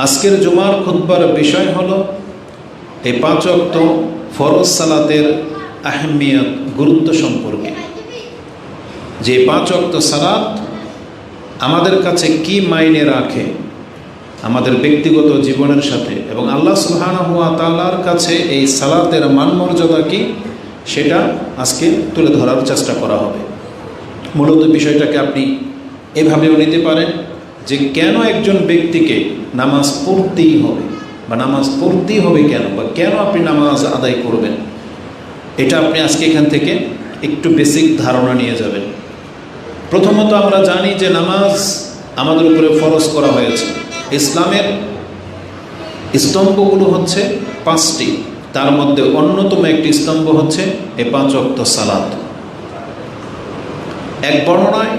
আজকের জুমার খুতবার বিষয় হলো এই 5 ওয়াক্ত ফরজ সালাতের আহমিয়ত, গুরুত্ব সম্পর্কে। যে 5 ওয়াক্ত সালাত আমাদের কাছে কি মাইনে রাখে আমাদের ব্যক্তিগত জীবনের সাথে, এবং আল্লাহ সুবহানাহু ওয়া তাআলার কাছে এই সালাতের মানমর্যাদা কি, সেটা আজকে তুলে ধরার চেষ্টা করা হবে। মূলত বিষয়টাকে আপনি এভাবেও নিতে পারেন যে কেন একজন ব্যক্তিকে নামাজ পড়তেই হবে, বা নামাজ পড়তেই হবে কেন, বা কেন আপনি নামাজ আদায় করবেন। এটা আপনি আজকে এখান থেকে একটু বেসিক ধারণা নিয়ে যাবেন। প্রথমত আমরা জানি যে নামাজ আমাদের উপরে ফরজ করা হয়েছে। ইসলামের স্তম্ভগুলো হচ্ছে 5টি, তার মধ্যে অন্যতম একটি স্তম্ভ হচ্ছে এই 5 ওয়াক্ত সালাত। এক বর্ণনায়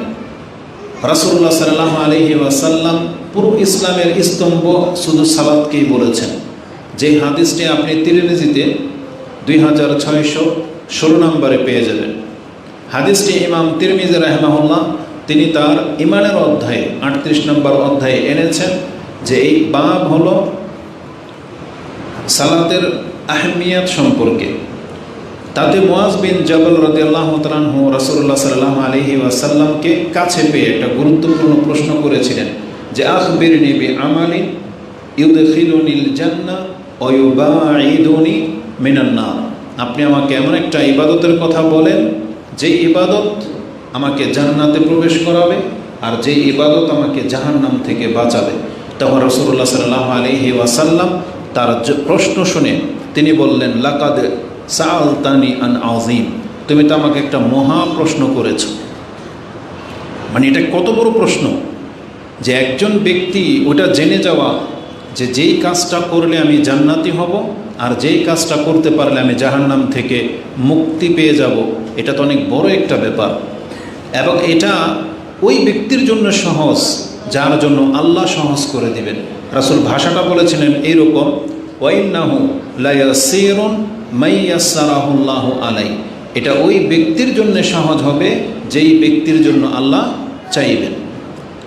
রাসূলুল্লাহ সাল্লাল্লাহু আলাইহি ওয়াসাল্লাম পুরো ইসলামের স্তম্ভ শুধু সালাতকেই বলেছেন। যে হাদিসটি আপনি তিরমিজিতে 2616 নম্বরে পেয়ে যাবেন। হাদিসটি ইমাম তিরমিজি রাহিমাহুল্লাহ তিনি তার ইমানের অধ্যায়ে 38 নম্বর অধ্যায়ে এনেছেন, যে এই বাব হলো সালাতের আহমিয়ত সম্পর্কে। তাতে মুআজ বিন জাবাল রাদিয়াল্লাহু তাআলা আনহু রাসূলুল্লাহ সাল্লাল্লাহু আলাইহি ওয়াসাল্লামকে কাছে পেয়ে একটা গুরুত্বপূর্ণ প্রশ্ন করেছিলেন যে আখবিরনি বিআমালিন ইউদখিলুনিল জান্নাহ ওয়া ইউবাঈদুনি মিনান নার। আপনি আমাকে এমন একটা ইবাদতের কথা বলেন যে ইবাদত আমাকে জান্নাতে প্রবেশ করাবে, আর যে ইবাদত আমাকে জাহান্নাম থেকে বাঁচাবে। তখন রাসূলুল্লাহ সাল্লাল্লাহু আলাইহি ওয়াসাল্লাম তার প্রশ্ন শুনে তিনি বললেন, লাকাদ সাআলতানি আন আযীম, তুমি তো আমাকে একটা মহা প্রশ্ন করেছ। মানে এটা কত বড় প্রশ্ন যে একজন ব্যক্তি ওটা জেনে যাওয়া যে যেই কাজটা করলে আমি জান্নাতি হব, আর যেই কাজটা করতে পারলে আমি জাহান্নাম থেকে মুক্তি পেয়ে যাব। এটা তো অনেক বড় একটা ব্যাপার, এবং এটা ওই ব্যক্তির জন্য সহজ যার জন্য আল্লাহ সহজ করে দিবেন। রাসূল ভাষাটা বলেছিলেন এইরকম, ওয়াইন্নাহু লা ইয়াসিরুন মাইয়াসসারাহুল্লাহু আলাই। এটা ওই ব্যক্তির জন্য সহজ হবে যেই ব্যক্তির জন্য আল্লাহ চাইবেন।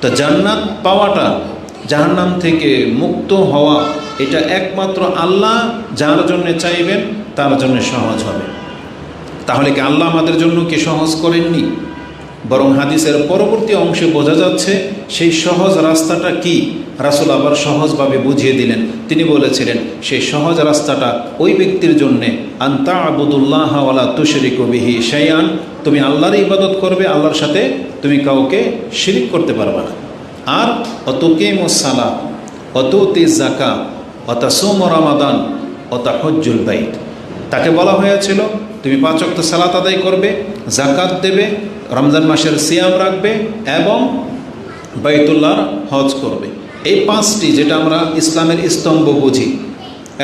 তো জান্নাত পাওয়াটা, জাহান্নাম থেকে মুক্ত হওয়া, এটা একমাত্র আল্লাহ যার জন্য চাইবেন তার জন্য সহজ হবে। তাহলে কি আল্লাহ আমাদের জন্য কি সহজ করেননি? বরং হাদিসের পরবর্তী অংশে বোঝা যাচ্ছে সেই সহজ রাস্তাটা কি, রাসূল আবার সহজভাবে বুঝিয়ে দিলেন। তিনি বলেছিলেন সেই সহজ রাস্তাটা ওই ব্যক্তির জন্যে, আনতা আবুদুল্লাহ ওয়ালা তুশরিকু বিহি শাইআন, তুমি আল্লাহর ইবাদত করবে, আল্লাহর সাথে তুমি কাউকে শিরিক করতে পারবে না। আর অতুকিমুস সালাত অতুতি যাকাত অতাসুম রমাদান অতাহজ্জুল বাইত। তাকে বলা হয়েছিল তুমি 5 ওয়াক্ত সালাত আদায় করবে, যাকাত দেবে, রমজান মাসের সিয়াম রাখবে, এবং বাইতুল্লাহর হজ করবে। এই 5টি যেটা আমরা ইসলামের স্তম্ভ বুঝি।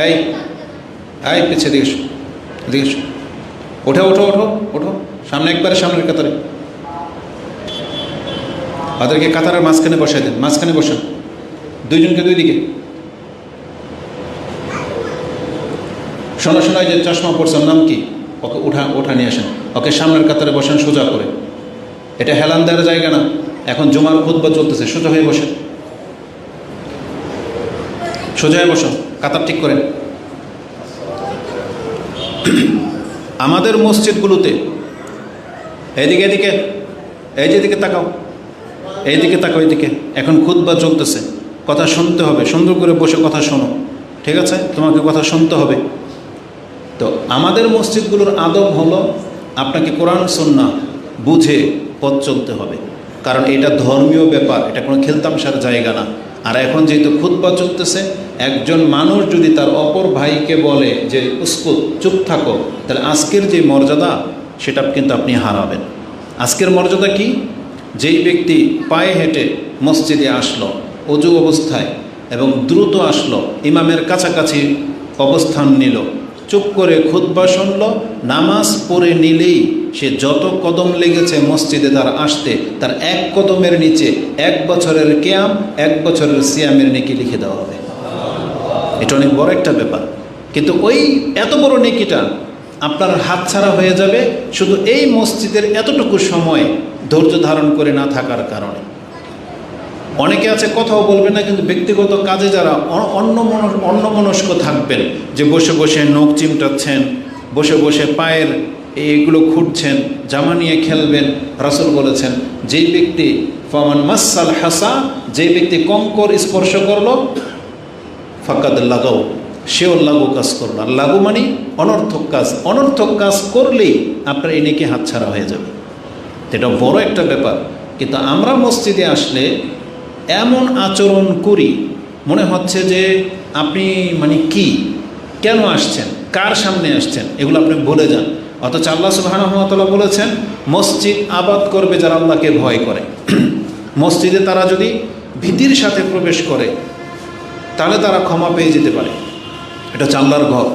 এই পিছিয়ে দিকে ওঠো ওঠো ওঠো ওঠো, সামনে একবারে সামনের কাতারে। ওদেরকে কাতারের মাঝখানে বসাই দেন, মাঝখানে বসান, 2 জনকে 2 দিকে। শোনো শোনো, যে চশমা পড়ছেন নাম কি, ওকে উঠা নিয়ে আসেন, ওকে সামনের কাতারে বসান সোজা করে। এটা হেলান দেওয়ার জায়গা না, এখন জুমার খুতবা চলতেছে। সোজা হয়ে বসেন, সোজা হয়ে বসো, কাতার ঠিক করেন। আমাদের মসজিদগুলোতে এইদিকে এদিকে, এই যে এদিকে তাকাও, এইদিকে তাকাও, এইদিকে। এখন খুতবা চলতেছে, কথা শুনতে হবে, সুন্দর করে বসে কথা শোনো, ঠিক আছে? তোমাকে কথা শুনতে হবে। তো আমাদের মসজিদগুলোর আদব হলো আপনাকে কোরআন সুন্নাহ বুঝে পথ চলতে হবে, কারণ এটা ধর্মীয় ব্যাপার, এটা কোনো খেলতামশার জায়গা না। আর এখন যেহেতু খুতবা চলতেছে, একজন মানুষ যদি তার অপর ভাইকে বলে যে উস্কুত, চুপ থাকো, তাহলে আজকের যে মর্যাদা সেটা কিন্তু আপনি হারাবেন। আজকের মর্যাদা কি? যেই ব্যক্তি পায়ে হেঁটে মসজিদে আসলো অজু অবস্থায়, এবং দ্রুত আসলো, ইমামের কাছাকাছি অবস্থান নিল, চুপ করে খুতবা শুনল, নামাজ পড়ে নিলেই সে যত কদম লেগেছে মসজিদে তার আসতে, তার 1 কদমের নিচে 1 বছরের কিয়াম, 1 বছরের সিয়ামের নেকি লিখে দেওয়া হবে। এটা অনেক বড় একটা ব্যাপার। কিন্তু ওই এত বড় নেকিটা আপনার হাতছাড়া হয়ে যাবে শুধু এই মসজিদের এতটুকু সময় ধৈর্য ধারণ করে না থাকার কারণে। অনেকে আছে কথাও বলবে না, কিন্তু ব্যক্তিগত কাজে যারা অন্যমনস্ক থাকবেন, যে বসে বসে নখ চিমটাচ্ছেন, বসে বসে পায়ের এইগুলো খুঁটছেন, জামা নিয়ে খেলবেন, রাসূল বলেছেন যেই ব্যক্তি ফামান মাসাল হাসা, যেই ব্যক্তি কঙ্কর স্পর্শ করলো, ফাকাদ লাগাও, সেও লাগু কাজ করলো। আর লাগু মানে অনর্থক কাজ, অনর্থক কাজ করলেই আপনার এই নেকি হাতছাড়া হয়ে যাবে। এটা বড় একটা ব্যাপার। কিন্তু আমরা মসজিদে আসলে এমন আচরণ করি, মনে হচ্ছে যে আপনি মানে কি, কেন আসছেন, কার সামনে আসছেন, এগুলো আপনি বলে যান। অথচ আল্লাহ সুবহানাহু ওয়া তাআলা বলেছেন মসজিদ আবাদ করবে যারা আল্লাহকে ভয় করে। মসজিদে তারা যদি ভীতির সাথে প্রবেশ করে তাহলে তারা ক্ষমা পেয়ে যেতে পারে। এটা হচ্ছে আল্লাহর ঘর।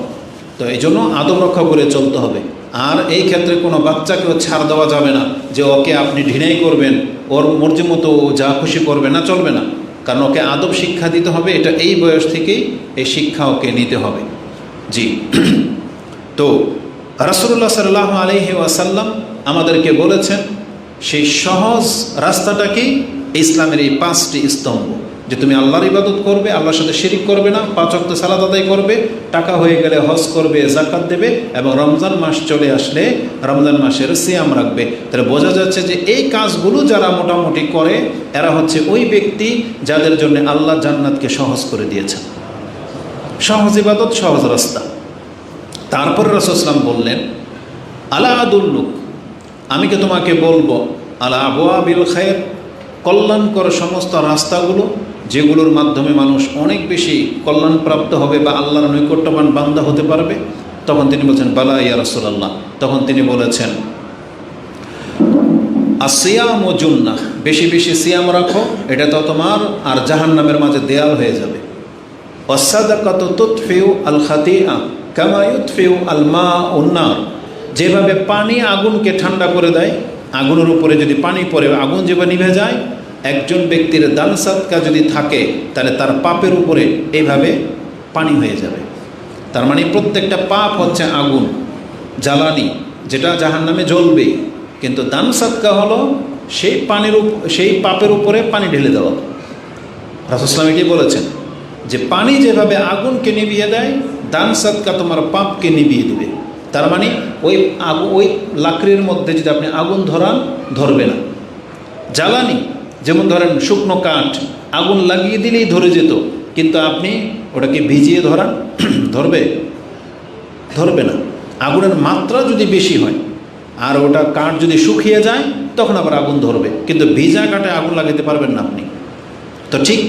তো এই জন্য আদব রক্ষা করে চলতে হবে। আর এই ক্ষেত্রে কোনো বাচ্চাকেও ছাড় দেওয়া যাবে না যে ওকে আপনি ঢিনাই করবেন, ওর মর্জি মতো যা খুশি করবে না, চলবে না। কারণ ওকে আদব শিক্ষা দিতে হবে, এটা এই বয়স থেকেই এই শিক্ষা ওকে নিতে হবে। জি। তো রাসূলুল্লাহ সাল্লাল্লাহু আলাইহি ওয়াসাল্লাম আমাদেরকে বলেছেন সেই সহজ রাস্তাটা কি, ইসলামের এই 5টি স্তম্ভ, যে তুমি আল্লাহর ইবাদত করবে, আল্লাহর সাথে শিরিক করবে না, 5 ওয়াক্ত সালাত আদায় করবে, টাকা হয়ে গেলে হজ করবে, যাকাত দেবে, এবং রমজান মাস চলে আসলে রমজান মাসের সিয়াম রাখবে। তাহলে বোঝা যাচ্ছে যে এই কাজগুলো যারা মোটামুটি করে এরা হচ্ছে ওই ব্যক্তি যাদের জন্য আল্লাহ জান্নাতকে সহজ করে দিয়েছেন। সহজ ইবাদত, সহজ রাস্তা। তারপরে রাসূল সাল্লাল্লাহু আলাইহি ওয়াসাল্লাম বললেন আলা আদুল্লুক, আমি কি তোমাকে বলবো, আলা আবওয়াবিল খায়র, কল্যাণকর সমস্ত রাস্তাগুলো, যেগুলোর মাধ্যমে মানুষ অনেক বেশি কল্যাণপ্রাপ্ত হবে বা আল্লাহর নৈকট্যবান বান্দা হতে পারবে। তখন তিনি বলছেন বালা ইয়া রাসূলুল্লাহ। তখন তিনি বলেছেন আসিয়াম ও জুন্নাহ, বেশি বেশি সিয়াম রাখো, এটা তো তোমার আর জাহান্নামের মাঝে দেয়াল হয়ে যাবে। ওয়াসাদাকাতু তুতফিউ আল খাতিআ কামা ইউতফিউ আল মাউন নার, যেভাবে পানি আগুনকে ঠান্ডা করে দেয়, আগুনের উপরে যদি পানি পড়ে আগুন যেভাবে নিভে যায়, একজন ব্যক্তির দান সাদকা যদি থাকে তাহলে তার পাপের উপরে এইভাবে পানি হয়ে যাবে। তার মানে প্রত্যেকটা পাপ হচ্ছে আগুন, জ্বালানি, যেটা জাহান্নামে জ্বলবে। কিন্তু দান সাদকা হলো সেই পাপের উপরে পানি ঢেলে দেওয়া। রাসূল সাল্লাল্লাহু আলাইহি ওয়াসাল্লাম বলেছেন যে পানি যেভাবে আগুনকে নিভিয়ে দেয়, দান সাদকা তোমার পাপকে নিভিয়ে দেবে। তার মানে ওই লাকড়ির মধ্যে যদি আপনি আগুন ধরান, ধরবে না। জ্বালানি, যেমন ধরেন শুকনো কাঠ, আগুন লাগিয়ে দিলেই ধরে যেত, কিন্তু আপনি ওটাকে ভিজিয়ে ধরান, ধরবে না। আগুনের মাত্রা যদি বেশি হয় আর ওটা কাঠ যদি শুকিয়ে যায় তখন আবার আগুন ধরবে, কিন্তু ভিজা কাঠে আগুন লাগাতে পারবেন না আপনি। তো ঠিক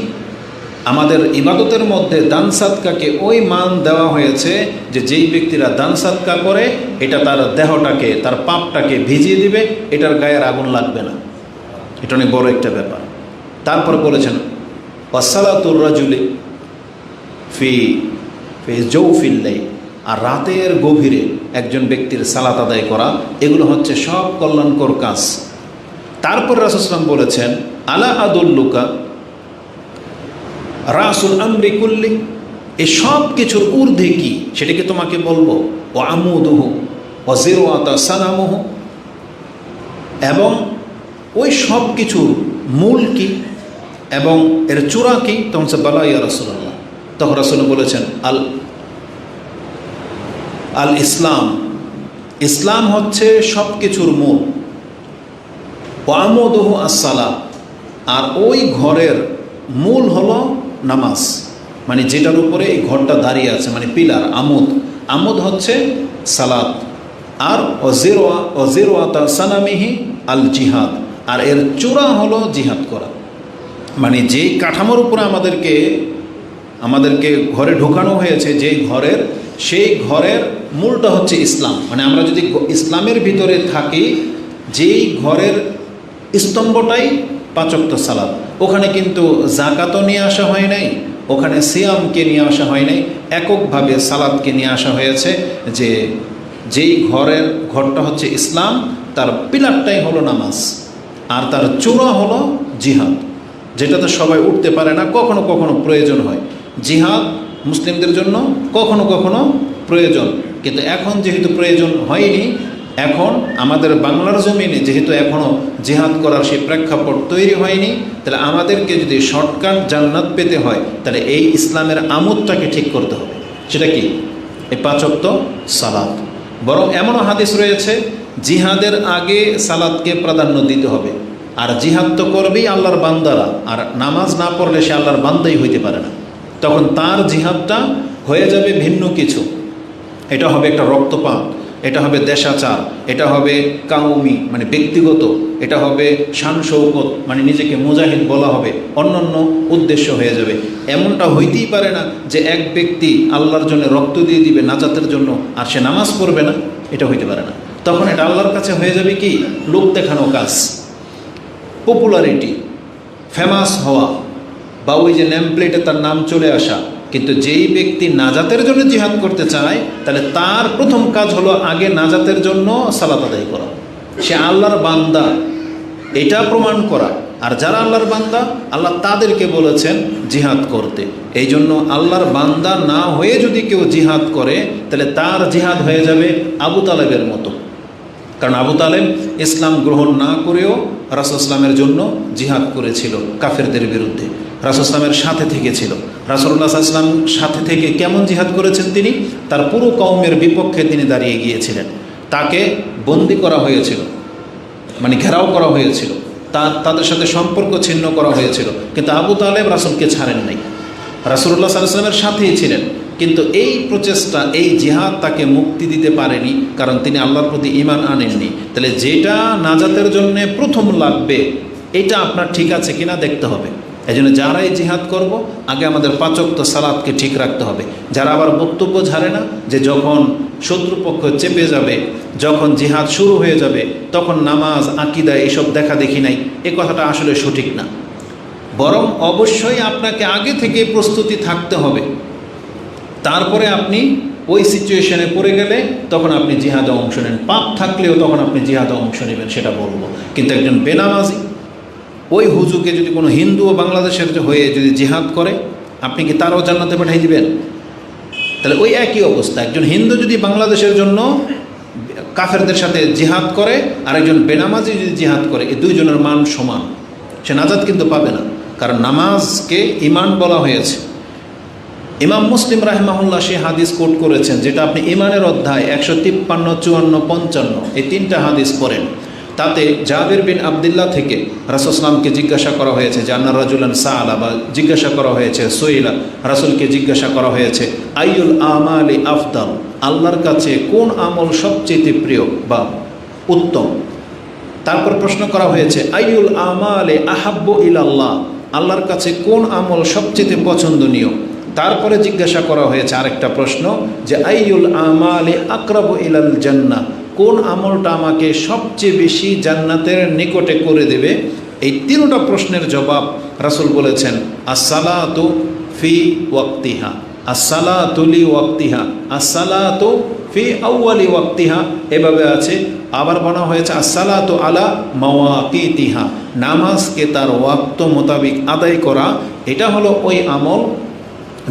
আমাদের ইবাদতের মধ্যে দান সাদকাকে ওই মান দেওয়া হয়েছে যে যেই ব্যক্তিরা দান সাদকা করে এটা তার দেহটাকে, তার পাপটাকে ভিজিয়ে দিবে, এটার গায়ের আগুন লাগবে না। এটা অনেক বড় একটা ব্যাপার। তারপর বলেছেন ওয়াসালাতুর রাজুলি ফি জৌফিল লাইল, আর রাতের গভীরে একজন ব্যক্তির সালাত আদায় করা, এগুলো হচ্ছে সব কল্যাণকর কাজ। তারপর রাসূল সাল্লাল্লাহু আলাইহি ওয়াসাল্লাম বলেছেন আলা আদুল্লুকা রাসুল আমরি কুল্লি, এই সব কিছুর ঊর্ধ্বে কি সেটাকে তোমাকে বলবো। ও আমুদুহু ও জিরওয়াতা সানামুহু, এবং ওই সব কিছুর মূল কি এবং এর চূড়া কি। তখন সে বালা ইয়া রাসূলুল্লাহ। তখন রাসূল বলেছেন আল ইসলাম, ইসলাম হচ্ছে সব কিছুর মূল। ও আমুদুহু আসসালাহ, আর ওই ঘরের মূল হলো নামাজ, মানে যেটার উপরে এই ঘরটা দাঁড়িয়ে আছে, মানে পিলার, আমুদ হচ্ছে সালাত। আর অজিরওয়াতা সানামিহি আল জিহাদ, আর এর চূড়া হলো জিহাদ করা। মানে যেই কাঠামোর উপরে আমাদেরকে ঘরে ঢোকানো হয়েছে, সেই ঘরের মূলটা হচ্ছে ইসলাম। মানে আমরা যদি ইসলামের ভিতরে থাকি, যেই ঘরের স্তম্ভটাই 5 ওয়াক্ত সালাত, ওখানে কিন্তু যাকাতও নিয়ে আসা হয় নাই, ওখানে সিয়ামকে নিয়ে আসা হয় নাই, এককভাবে সালাতকে নিয়ে আসা হয়েছে। যে যেই ঘরটা হচ্ছে ইসলাম, তার পিলারটাই হলো নামাজ, আর তার চূড়া হলো জিহাদ, যেটাতে সবাই উঠতে পারে না, কখনো কখনো প্রয়োজন হয়। জিহাদ মুসলিমদের জন্য কখনো কখনো প্রয়োজন, কিন্তু এখন যেহেতু প্রয়োজন হয়নি, এখন আমাদের বাংলার জমিনে যেহেতু এখনও জিহাদ করার সেই প্রেক্ষাপট তৈরি হয়নি, তাহলে আমাদেরকে যদি শর্টকাট জান্নাত পেতে হয় তাহলে এই ইসলামের আমোদটাকে ঠিক করতে হবে। সেটা কি? এই 5 ওয়াক্ত সালাত। বরং এমনও হাদিস রয়েছে জিহাদের আগে সালাতকে প্রাধান্য দিতে হবে। আর জিহাদ তো করবেই আল্লাহর বান্দারা, আর নামাজ না পড়লে সে আল্লাহর বান্দাই হইতে পারে না। তখন তার জিহাদটা হয়ে যাবে ভিন্ন কিছু। এটা হবে একটা রক্তপাত, এটা হবে দেশাচার, এটা হবে কাউমি মানে ব্যক্তিগত, এটা হবে শান শৌকত মানে নিজেকে মুজাহিদ বলা হবে, অন্যান্য উদ্দেশ্য হয়ে যাবে। এমনটা হইতেই পারে না যে এক ব্যক্তি আল্লাহর জন্য রক্ত দিয়ে দিবে নাজাতের জন্য আর সে নামাজ পড়বে না, এটা হইতে পারে না। তখন এটা আল্লাহর কাছে হয়ে যাবে কি লোক দেখানো কাজ, পপুলারিটি, ফেমাস হওয়া, বা ওই যে নেম প্লেটে তার নাম চলে আসা। কিন্তু যেই ব্যক্তি নাজাতের জন্য জিহাদ করতে চায় তাহলে তার প্রথম কাজ হলো আগে নাজাতের জন্য সালাত আদায় করা, সে আল্লাহর বান্দা এটা প্রমাণ করা। আর যারা আল্লাহর বান্দা আল্লাহ তাদেরকে বলেছেন জিহাদ করতে। এই জন্য আল্লাহর বান্দা না হয়ে যদি কেউ জিহাদ করে তাহলে তার জিহাদ হয়ে যাবে আবু তালেবের মতো। কারণ আবু তালেব ইসলাম গ্রহণ না করেও রাসূল ইসলামের জন্য জিহাদ করেছিল কাফেরদের বিরুদ্ধে, রাসূল ইসলামের সাথে থেকেছিল। রাসূলুল্লাহ সাল্লাল্লাহু আলাইহি ওয়াসাল্লাম সাথে থেকে কেমন জিহাদ করেছেন তিনি? তার পুরো কওমের বিপক্ষে তিনি দাঁড়িয়ে গিয়েছিলেন। তাকে বন্দি করা হয়েছিল, মানে ঘেরাও করা হয়েছিল, তাদের সাথে সম্পর্ক ছিন্ন করা হয়েছিল, কিন্তু আবু তালেব রাসূলকে ছাড়েন নাই, রাসূলুল্লাহ সাল্লাল্লাহু আলাইহি ওয়াসাল্লামের সাথেই ছিলেন। কিন্তু এই প্রচেষ্টা, এই জিহাদ তাকে মুক্তি দিতে পারেনি, কারণ তিনি আল্লাহর প্রতি ঈমান আনেননি। তাহলে যেটা নাজাতের জন্য প্রথম লাগবে এটা আপনার ঠিক আছে কিনা দেখতে হবে। এই জন্য যারাই জিহাদ করব আগে আমাদের 5 ওয়াক্ত সালাতকে ঠিক রাখতে হবে। যারা আবার বক্তব্য ঝাড়ে না যে যখন শত্রুপক্ষ চেপে যাবে, যখন জিহাদ শুরু হয়ে যাবে তখন নামাজ আকীদা এসব দেখা দেখি নাই, এ কথাটা আসলে সঠিক না। বরং অবশ্যই আপনাকে আগে থেকে প্রস্তুতি থাকতে হবে, তারপরে আপনি ওই সিচুয়েশনে পড়ে গেলে তখন আপনি জিহাদে অংশ নেন। পাপ থাকলেও তখন আপনি জিহাদে অংশ নেবেন, সেটা বলবো। কিন্তু একজন বেনামাজি ওই হুজুকে যদি কোনো হিন্দু ও বাংলাদেশের হয়ে যদি জিহাদ করে, আপনি কি তারও জান্নাতে পাঠিয়ে দিবেন? তাহলে ওই একই অবস্থা, একজন হিন্দু যদি বাংলাদেশের জন্য কাফেরদের সাথে জিহাদ করে আর একজন বেনামাজি যদি জিহাদ করে, এই দুইজনের মান সমান, সে নাজাত কিন্তু পাবে না। কারণ নামাজকে ঈমান বলা হয়েছে। ইমাম মুসলিম রাহিমাহুল্লাহ সেই হাদিস কোট করেছেন, যেটা আপনি ঈমানের অধ্যায় 153, 54, 55 এই 3টা হাদিস পড়েন। তাতে জাবির বিন আবদুল্লাহ থেকে রাসূল সাল্লাল্লাহু জিজ্ঞাসা করা হয়েছে যে আন্না রাজুলান সাআলা, বা জিজ্ঞাসা করা হয়েছে সুইলা, রাসূলকে জিজ্ঞাসা করা হয়েছে আইয়ুল আমালি আফদাল, আল্লাহর কাছে কোন আমল সবচেয়ে প্রিয় বা উত্তম। তারপর প্রশ্ন করা হয়েছে আইয়ুল আমালি আহাব্বু ইলাল্লাহ, আল্লাহর কাছে কোন আমল সবচেয়ে পছন্দনীয়। তারপরে জিজ্ঞাসা করা হয়েছে আরেকটা প্রশ্ন যে আইয়ুল আমালি আকরাবু ইলাল জান্নাহ, কোন আমলটা আমাকে সবচেয়ে বেশি জান্নাতের নিকটে করে দেবে। এই 3টা প্রশ্নের জবাব রাসূল বলেছেন আসসালাতু ফি ওয়াক্তিহা, আসসালাতু লি ওয়াক্তিহা, আসসালাতু ফি আউয়ালি ওয়াক্তিহা, এভাবে আছে। আবার বলা হয়েছে আসসালাতু আলা মাওয়াকিতিহা, নামাজকে তার ওয়াক্ত মোতাবিক আদায় করা। এটা হলো ওই আমল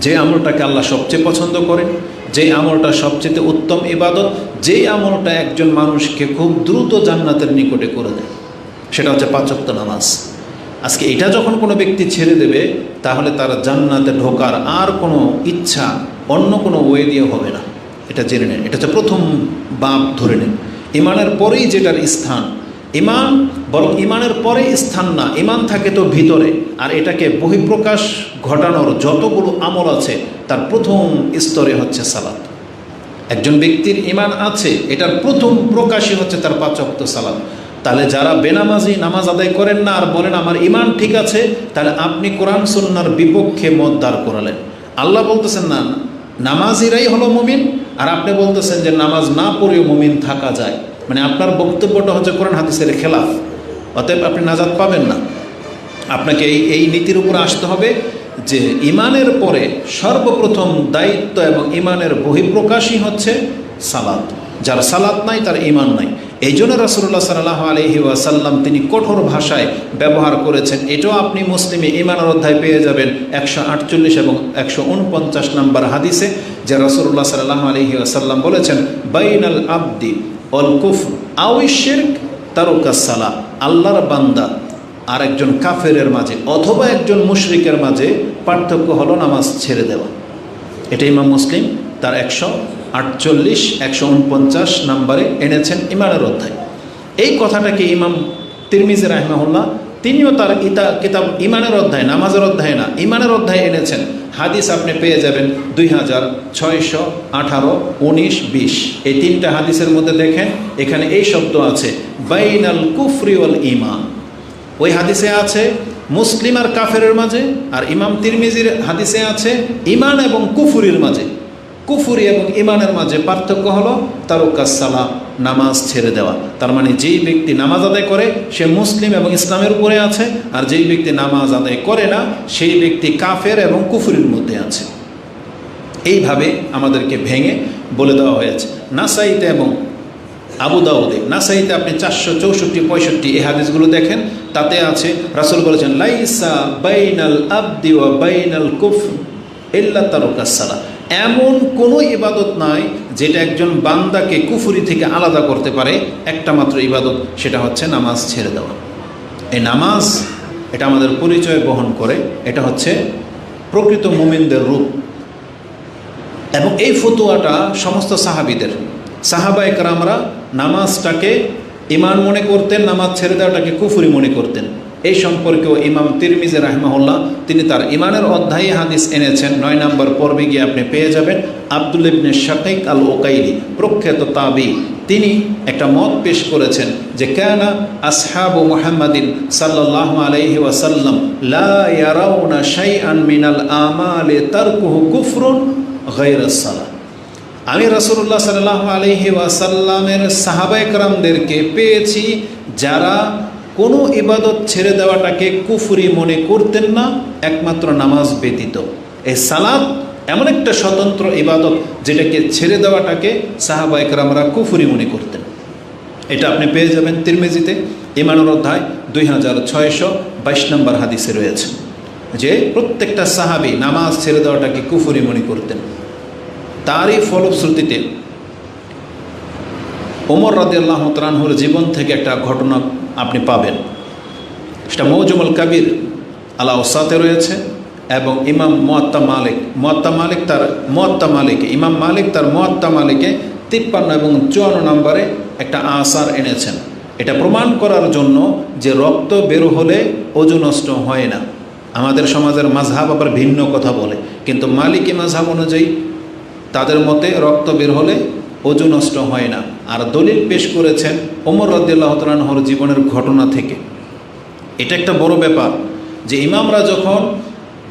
যে আমলটাকে আল্লাহ সবচেয়ে পছন্দ করেন, যে আমলটা সবচেয়ে উত্তম ইবাদত, যেই আমলটা একজন মানুষকে খুব দ্রুত জান্নাতের নিকটে করে দেয়, সেটা হচ্ছে 5 ওয়াক্ত নামাজ। আজকে এটা যখন কোনো ব্যক্তি ছেড়ে দেবে তাহলে তার জান্নাতে ঢোকার আর কোনো ইচ্ছা অন্য কোনো ওয়ে দিয়ে হবে না, এটা জেনে নেন। এটা হচ্ছে প্রথম বাব ধরে নেন। ঈমানের পরেই যেটার স্থান ঈমান, বরং ঈমানের পরে স্থান না, ঈমান থাকে তো ভিতরে, আর এটাকে বহিঃপ্রকাশ ঘটানোর যতগুলো আমল আছে তার প্রথম স্তরে হচ্ছে সালাত। একজন ব্যক্তির ঈমান আছে, এটার প্রথম প্রকাশই হচ্ছে তার 5 ওয়াক্ত সালাত। তাহলে যারা বেনামাজি নামাজ আদায় করেন না আর বলেন আমার ঈমান ঠিক আছে, তাহলে আপনি কোরআন সুন্নাহর বিপক্ষে মত দাঁড় করালেন। আল্লাহ বলতেছেন না নামাজিরাই হলো মুমিন, আর আপনি বলতেছেন যে নামাজ না পড়েও মুমিন থাকা যায়। মানে আপনার বক্তব্যটা হচ্ছে কোরআন হাদিসের খেলাফ, অতএব আপনি নাজাত পাবেন না। আপনাকে এই নীতির উপর আসতে হবে যে ঈমানের পরে সর্বপ্রথম দায়িত্ব এবং ঈমানের বহিঃপ্রকাশই হচ্ছে সালাত। যার সালাত নাই তার ঈমান নাই। এই জন্য রাসূলুল্লাহ সাল্লাল্লাহু আলাইহি ওয়াসাল্লাম তিনি কঠোর ভাষায় ব্যবহার করেছেন। এটাও আপনি মুসলিমে ঈমানের অধ্যায় পেয়ে যাবেন 148 এবং 149 নম্বর হাদিসে, যে রাসূলুল্লাহ সাল্লাল্লাহু আলাইহি ওয়াসাল্লাম বলেছেন বাইনাল আবদি অল কুফর আউই শিরক তারকাস সালাহ, আল্লাহর বান্দা আর একজন কাফেরের মাঝে অথবা একজন মুশরিকের মাঝে পার্থক্য হলো নামাজ ছেড়ে দেওয়া। এটা ইমাম মুসলিম তার 148 149 নম্বরে এনেছেন ইমানের অধ্যায়। এই কথাটাকে ইমাম তিরমিজি রাহিমাহুল্লাহ তিনিও তার কিতাব ইমানের অধ্যায়, নামাজের অধ্যায় না, ইমানের অধ্যায় এনেছেন। হাদিস আপনি পেয়ে যাবেন 2618, 19, 20। এই তিনটা হাদিসের মধ্যে দেখেন এখানে এই শব্দ আছে বাইনাল কুফরি ওয়াল ঈমান। ওই হাদিসে আছে মুসলিম আর কাফেরের মাঝে, আর ইমাম তিরমিজির হাদিসে আছে ঈমান এবং কুফরির মাঝে। কুফরি এবং ঈমানের মাঝে পার্থক্য হলো তারকাস সালাহ, নামাজ ছেড়ে দেওয়া। তার মানে যেই ব্যক্তি নামাজ আদায় করে সে মুসলিম এবং ইসলামের উপরে আছে, আর যেই ব্যক্তি নামাজ আদায় করে না সেই ব্যক্তি কাফের এবং কুফরির মধ্যে আছে। এইভাবে আমাদেরকে ভেঙে বলে দেওয়া হয়েছে। নাসাইতে এবং আবু দাউদে, নাসাইতে আপনি 464, 65 এই হাদিসগুলো দেখেন, তাতে আছে রাসূল বলেছেন লাইসা বাইনাল আবদি ওয়া বাইনাল কুফর ইল্লা তারকাস সালাহ। এমন কোনো ইবাদত নাই যেটা একজন বান্দাকে কুফরি থেকে আলাদা করতে পারে। একটা মাত্র ইবাদত, সেটা হচ্ছে নামাজ ছেড়ে দেওয়া। এই নামাজ এটা আমাদের পরিচয় বহন করে, এটা হচ্ছে প্রকৃত মুমিনদের রূপ। এবং এই ফতোয়াটা সমস্ত সাহাবীদের, সাহাবায়ে কেরামরা নামাজটাকে ঈমান মনে করতেন, নামাজ ছেড়ে দেওয়াটাকে কুফরি মনে করতেন। এই সম্পর্কেও ইমাম তিরমিজি রাহিমাহুল্লাহ তিনি তার ঈমানের অধ্যায়ে হাদিস এনেছেন। 9 নম্বর পর্বে গিয়ে আপনি পেয়ে যাবেন আব্দুল ইবনে শাকিক আল ওকাইলি, প্রখ্যাত তাবি, তিনি একটা মত পেশ করেছেন যে কানা আসহাবু মুহাম্মাদিন সাল্লাল্লাহু আলাইহি ওয়াসাল্লাম লা ইয়ারাউনা শাইআন মিনাল আমালি তারকুহু কুফরুন গায়রাস সালাহ। আমি রাসূলুল্লাহ সাল্লাল্লাহু আলাইহি ওয়াসাল্লামের সাহাবায়ে কেরামদেরকে পেয়েছি যারা কোনো ইবাদত ছেড়ে দেওয়াটাকে কুফরি মনে করতেন না, একমাত্র নামাজ ব্যতীত। এই সালাত এমন একটা স্বতন্ত্র ইবাদত যেটাকে ছেড়ে দেওয়াটাকে সাহাবায়ে কেরামরা কুফরি মনে করতেন। এটা আপনি পেয়ে যাবেন তিরমিজিতে ঈমানের অধ্যায় 2622 নম্বর হাদিসে রয়েছে যে প্রত্যেকটা সাহাবী নামাজ ছেড়ে দেওয়াটাকে কুফরি মনে করতেন। তারই ফলশ্রুতিতে ওমর রাদিয়াল্লাহু তাআলা আনহুর জীবন থেকে একটা ঘটনা আপনি পাবেন। সেটা মৌজুমুল কাবির আলা ওসাতে রয়েছে এবং ইমাম মুয়াত্তা মালিক, ইমাম মালিক তার মুয়াত্তা মালিকে 53 এবং 54 নম্বরে একটা আসার এনেছেন। এটা প্রমাণ করার জন্য যে রক্ত বের হলে ওযু নষ্ট হয় না। আমাদের সমাজের মাযহাব আবার ভিন্ন কথা বলে, কিন্তু মালিকি মাযহাব অনুযায়ী তাদের মতে রক্ত বের হলে ওযু নষ্ট হয় না। আর দলিল পেশ করেছেন ওমর রাদিয়াল্লাহু তাআলা আনহুর জীবনের ঘটনা থেকে। এটা একটা বড় ব্যাপার যে ইমামরা যখন